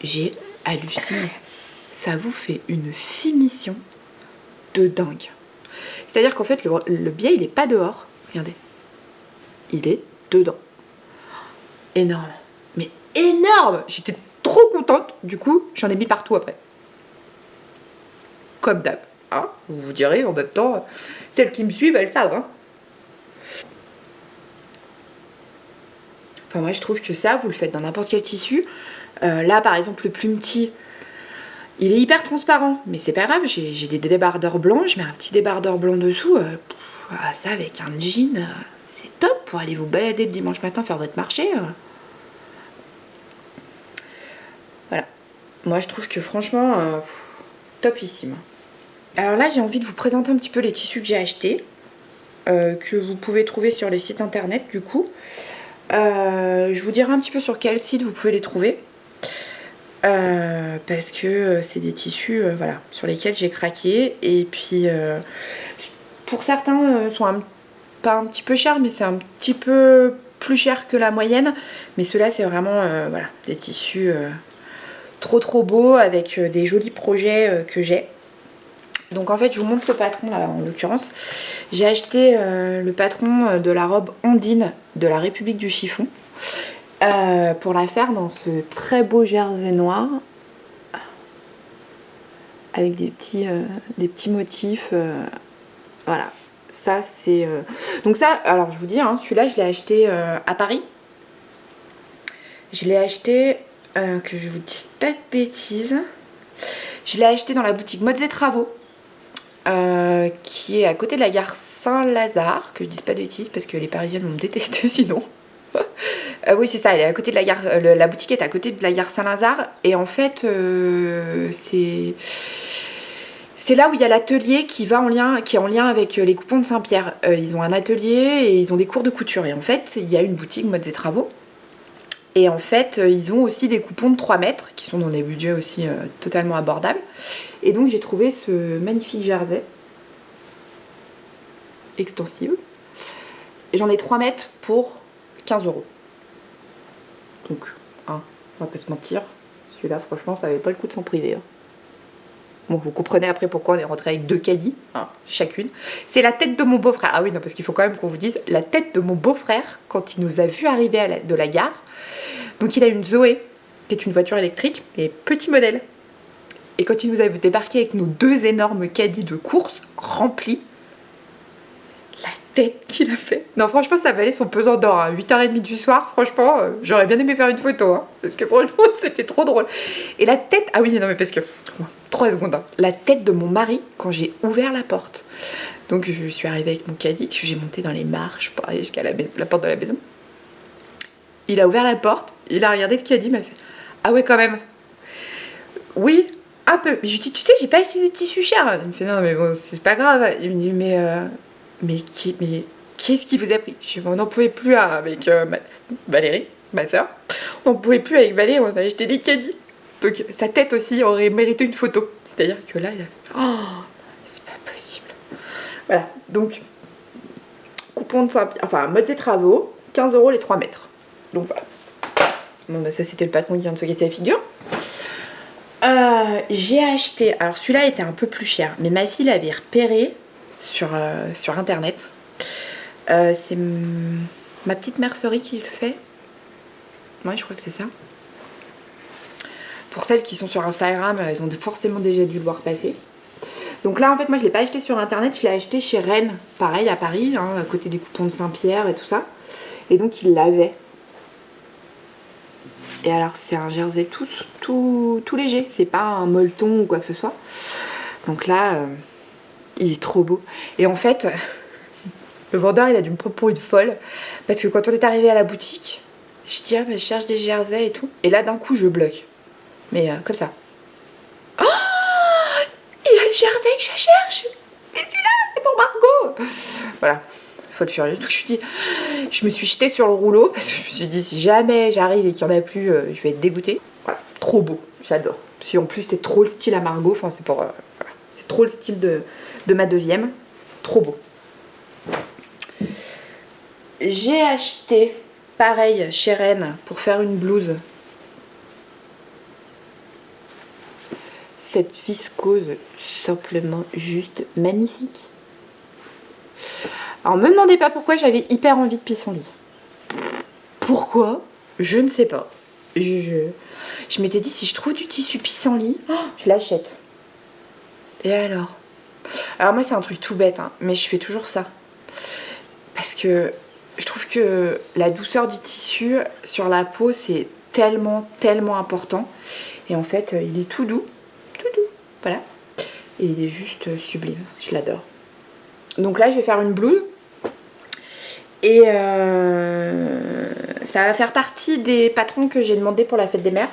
j'ai halluciné. Ça vous fait une finition de dingue. C'est-à-dire qu'en fait, le biais, il n'est pas dehors. Regardez. Il est dedans. Énorme. Mais énorme! J'étais trop contente. Du coup, j'en ai mis partout après. Comme d'hab. Hein, vous vous direz, en même temps, celles qui me suivent, elles savent. Hein. Enfin, moi, je trouve que ça, vous le faites dans n'importe quel tissu. Là, par exemple, le plume petit... Il est hyper transparent, mais c'est pas grave, j'ai des débardeurs blancs, je mets un petit débardeur blanc dessous. Ça avec un jean, c'est top pour aller vous balader le dimanche matin, faire votre marché. Voilà. Moi je trouve que franchement, topissime. Alors là j'ai envie de vous présenter un petit peu les tissus que j'ai achetés, que vous pouvez trouver sur les sites internet du coup. Je vous dirai un petit peu sur quel site vous pouvez les trouver. Parce que c'est des tissus voilà, sur lesquels j'ai craqué. Et puis pour certains sont pas un petit peu chers, mais c'est un petit peu plus cher que la moyenne. Mais ceux-là c'est vraiment voilà, des tissus trop beaux avec des jolis projets que j'ai. Donc en fait je vous montre le patron là en l'occurrence. J'ai acheté le patron de la robe Ondine de la République du chiffon. Pour la faire dans ce très beau jersey noir avec des petits motifs voilà, ça c'est donc ça, alors je vous dis hein, celui-là je l'ai acheté à Paris, je l'ai acheté que je vous dise pas de bêtises, je l'ai acheté dans la boutique Modes et Travaux qui est à côté de la gare Saint-Lazare, que je dise pas de bêtises parce que les Parisiennes vont me détester sinon. Oui c'est ça, elle est à côté de la gare, la boutique est à côté de la gare Saint-Lazare et en fait c'est là où il y a l'atelier qui est en lien avec les coupons de Saint-Pierre. Ils ont un atelier et ils ont des cours de couture et en fait il y a une boutique Modes et Travaux et en fait ils ont aussi des coupons de 3 mètres qui sont dans des budgets aussi totalement abordables et donc j'ai trouvé ce magnifique jersey extensible et j'en ai 3 mètres pour 15 €. Donc, hein, on va pas se mentir, celui-là, franchement, ça avait pas le coup de s'en priver. Hein. Bon, vous comprenez après pourquoi on est rentré avec 2 caddies, hein, chacune. C'est la tête de mon beau-frère. Ah oui, non, parce qu'il faut quand même qu'on vous dise, la tête de mon beau-frère, quand il nous a vu arriver de la gare. Donc, il a une Zoé, qui est une voiture électrique, mais petit modèle. Et quand il nous a vu débarquer avec nos 2 énormes caddies de course remplis, tête qu'il a fait. Non franchement ça valait son pesant d'or, hein. 8h30 du soir, franchement j'aurais bien aimé faire une photo hein, parce que franchement c'était trop drôle. Et la tête, ah oui non mais parce que 3 secondes, hein. La tête de mon mari quand j'ai ouvert la porte. Donc je suis arrivée avec mon caddie, que j'ai monté dans les marches pour aller jusqu'à la porte de la maison. Il a ouvert la porte, il a regardé le caddie, il m'a fait ah ouais quand même. Oui, un peu. Mais je lui dis tu sais j'ai pas acheté des tissus chers. Il me fait non mais bon c'est pas grave. Il me dit mais qui qu'est-ce qui vous a pris? On n'en pouvait plus avec Valérie, ma soeur. On n'en pouvait plus avec Valérie, on a acheté des caddies. Donc sa tête aussi aurait mérité une photo. C'est-à-dire que là, il a... Oh, c'est pas possible. Voilà, donc coupon de Saint-Pierre, enfin mode des travaux, 15 € les 3 mètres. Donc voilà. Bon bah ça c'était le patron qui vient de se casser la figure. J'ai acheté, alors celui-là était un peu plus cher, mais ma fille l'avait repéré sur internet. C'est ma petite mercerie qui le fait. Ouais, je crois que c'est ça. Pour celles qui sont sur Instagram, elles ont forcément déjà dû le voir passer. Donc là, en fait, moi, je ne l'ai pas acheté sur internet, je l'ai acheté chez Rennes, pareil, à Paris, hein, à côté des coupons de Saint-Pierre et tout ça. Et donc, il l'avait. Et alors, c'est un jersey tout léger, c'est pas un molleton ou quoi que ce soit. Donc là, il est trop beau. Et en fait, le vendeur, il a dû me prendre pour une folle. Parce que quand on est arrivé à la boutique, je dis, ah, bah, je cherche des jerseys et tout. Et là, d'un coup, je bloque. Mais comme ça. Oh, il y a le jersey que je cherche. C'est celui-là, c'est pour Margot. Voilà, folle furieuse. Donc je me suis jetée sur le rouleau parce que je me suis dit si jamais j'arrive et qu'il n'y en a plus, je vais être dégoûtée. Voilà, trop beau, j'adore. Si en plus c'est trop le style à Margot, enfin c'est pour, voilà, c'est trop le style de ma deuxième. Trop beau. J'ai acheté pareil chez Rennes pour faire une blouse. Cette viscose simplement juste magnifique. Alors me demandez pas pourquoi j'avais hyper envie de pissenlit. Pourquoi? Je ne sais pas. Je m'étais dit si je trouve du tissu pissenlit, je l'achète. Et alors moi c'est un truc tout bête, hein, mais je fais toujours ça. Parce que je trouve que la douceur du tissu sur la peau c'est tellement important. Et en fait il est tout doux. Voilà. Et il est juste sublime. Je l'adore. Donc là, je vais faire une blouse. Et ça va faire partie des patrons que j'ai demandé pour la fête des mères.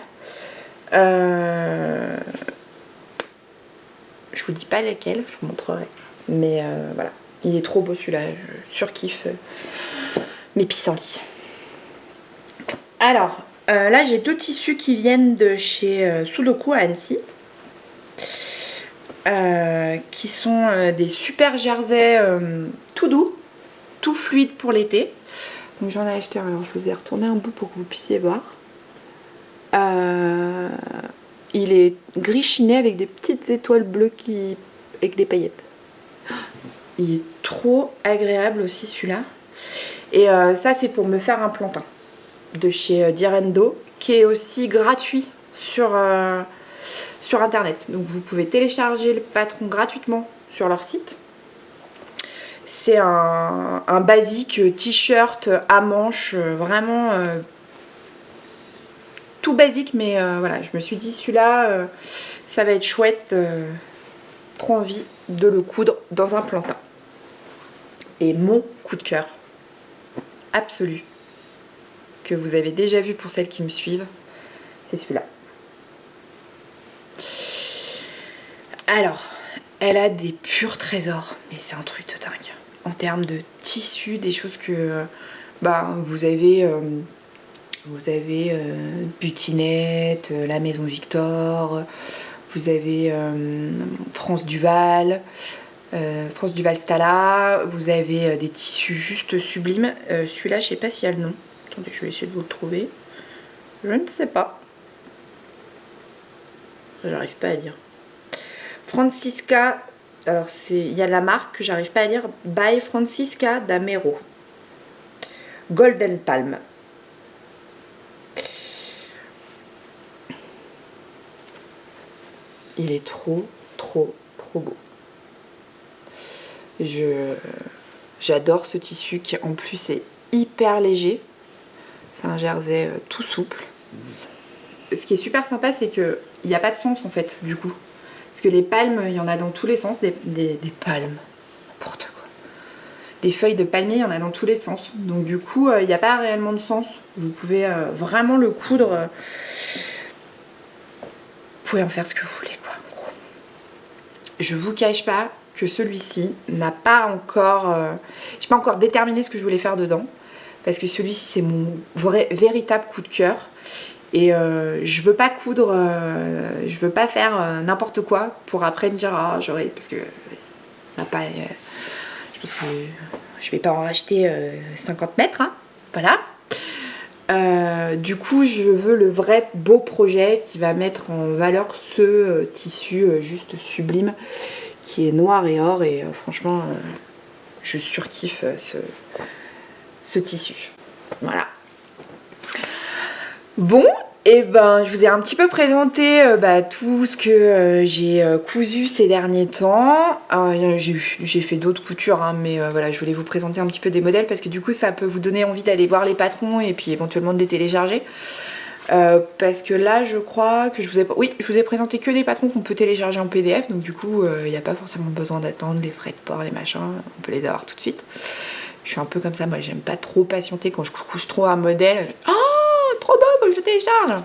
Je vous dis pas lesquels, je vous montrerai. Mais voilà. Il est trop beau celui-là. Je surkiffe mes pissenlits. Alors, là, j'ai 2 tissus qui viennent de chez Sudoku à Annecy. Qui sont des super jerseys tout doux, tout fluide pour l'été. Donc j'en ai acheté un, alors je vous ai retourné un bout pour que vous puissiez voir. Il est gris chiné avec des petites étoiles bleues avec des paillettes. Il est trop agréable aussi celui-là. Et ça c'est pour me faire un plantain de chez Direndo qui est aussi gratuit sur internet. Donc vous pouvez télécharger le patron gratuitement sur leur site. C'est un basique t-shirt à manches, vraiment tout basique, mais voilà, je me suis dit celui-là ça va être chouette, trop envie de le coudre dans un plantain. Et mon coup de cœur absolu que vous avez déjà vu pour celles qui me suivent, c'est celui-là. Alors, elle a des purs trésors, mais c'est un truc de dingue. En termes de tissu, des choses que vous avez Butinette, la Maison Victor, vous avez France Duval Stala, vous avez des tissus juste sublimes. Celui-là, je sais pas s'il y a le nom. Attendez, je vais essayer de vous le trouver. Je ne sais pas. J'arrive pas à lire. Francisca, alors il y a la marque que j'arrive pas à lire, by Francisca d'Amero. Golden Palm. Il est trop beau. J'adore ce tissu qui en plus est hyper léger. C'est un jersey tout souple. Ce qui est super sympa, c'est qu'il n'y a pas de sens en fait du coup. Parce que les palmes, il y en a dans tous les sens, des palmes, n'importe quoi. Des feuilles de palmier, il y en a dans tous les sens. Donc du coup, il n'y a pas réellement de sens. Vous pouvez vraiment le coudre. Vous pouvez en faire ce que vous voulez, quoi, en gros. Je vous cache pas, que celui-ci n'a pas encore... j'ai pas encore déterminé ce que je voulais faire dedans. Parce que celui-ci, c'est mon véritable coup de cœur. Et je veux pas coudre, je veux pas faire n'importe quoi pour après me dire ah j'aurais... Parce que je pense que je vais pas en racheter 50 mètres, hein, voilà. Du coup je veux le vrai beau projet qui va mettre en valeur ce tissu juste sublime qui est noir et or et franchement je surkiffe ce tissu, voilà. Bon, et ben je vous ai un petit peu présenté tout ce que j'ai cousu ces derniers temps. J'ai fait d'autres coutures, hein, mais voilà, je voulais vous présenter un petit peu des modèles parce que du coup ça peut vous donner envie d'aller voir les patrons et puis éventuellement de les télécharger. Parce que là je crois que je vous ai présenté que des patrons qu'on peut télécharger en PDF, donc du coup il n'y a pas forcément besoin d'attendre des frais de port, les machins, on peut les avoir tout de suite. Je suis un peu comme ça, moi j'aime pas trop patienter quand je couche trop un modèle. Oh, trop beau, faut que je le télécharge.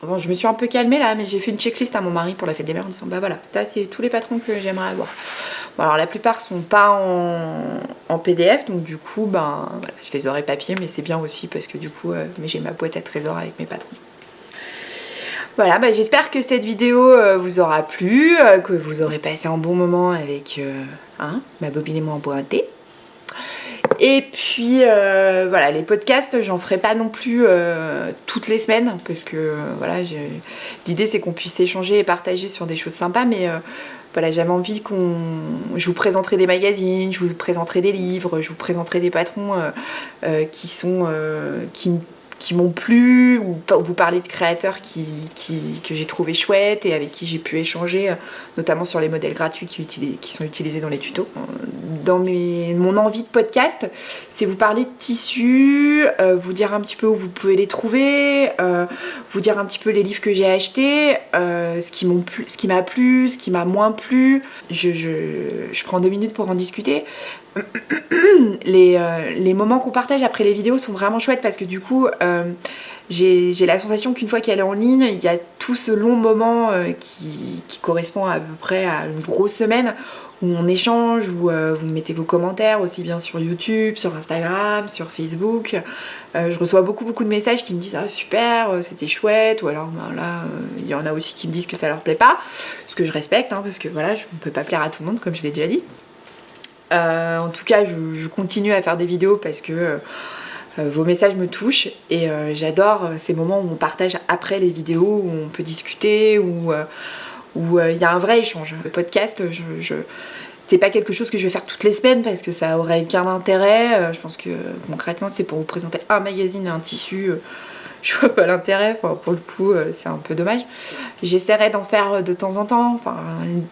Bon, je me suis un peu calmée là, mais j'ai fait une checklist à mon mari pour la fête des mères en disant bah voilà, ça c'est tous les patrons que j'aimerais avoir. Bon, alors la plupart sont pas en PDF, donc du coup voilà, je les aurai papier, mais c'est bien aussi parce que du coup mais j'ai ma boîte à trésor avec mes patrons. Voilà, j'espère que cette vidéo vous aura plu, que vous aurez passé un bon moment avec ma bobine et moi emboîtée. Et puis voilà, les podcasts j'en ferai pas non plus toutes les semaines parce que voilà, l'idée c'est qu'on puisse échanger et partager sur des choses sympas, mais voilà, j'avais envie je vous présenterai des magazines, je vous présenterai des livres, je vous présenterai des patrons qui m'ont plu, ou vous parler de créateurs que j'ai trouvé chouettes et avec qui j'ai pu échanger, notamment sur les modèles gratuits qui sont utilisés dans les tutos. Mon envie de podcast, c'est vous parler de tissus, vous dire un petit peu où vous pouvez les trouver, vous dire un petit peu les livres que j'ai achetés, ce qui m'a plu, ce qui m'a moins plu. Je prends 2 minutes pour en discuter. Les moments qu'on partage après les vidéos sont vraiment chouettes parce que du coup j'ai la sensation qu'une fois qu'elle est en ligne, il y a tout ce long moment qui correspond à peu près à une grosse semaine où on échange, où vous mettez vos commentaires aussi bien sur YouTube, sur Instagram, sur Facebook. Je reçois beaucoup de messages qui me disent ah super, c'était chouette, ou alors là il y en a aussi qui me disent que ça leur plaît pas, ce que je respecte hein, parce que voilà, je ne peux pas plaire à tout le monde comme je l'ai déjà dit. En tout cas je continue à faire des vidéos parce que vos messages me touchent et j'adore ces moments où on partage après les vidéos, où on peut discuter, où il y a un vrai échange. Le podcast, c'est pas quelque chose que je vais faire toutes les semaines parce que ça aurait qu'un intérêt. Je pense que concrètement c'est pour vous présenter un magazine et un tissu. Je vois pas l'intérêt, enfin, pour le coup c'est un peu dommage. J'essaierai d'en faire de temps en temps, enfin,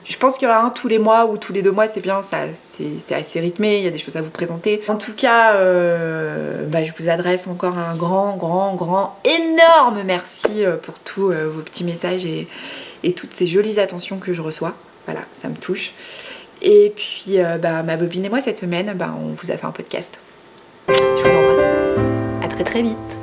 je pense qu'il y aura un tous les mois ou tous les 2 mois, c'est bien, c'est assez rythmé, il y a des choses à vous présenter. En tout cas, je vous adresse encore un grand, énorme merci pour tous vos petits messages et toutes ces jolies attentions que je reçois. Voilà, ça me touche. Et puis, ma bobine et moi, cette semaine, on vous a fait un podcast. Je vous embrasse. À très vite.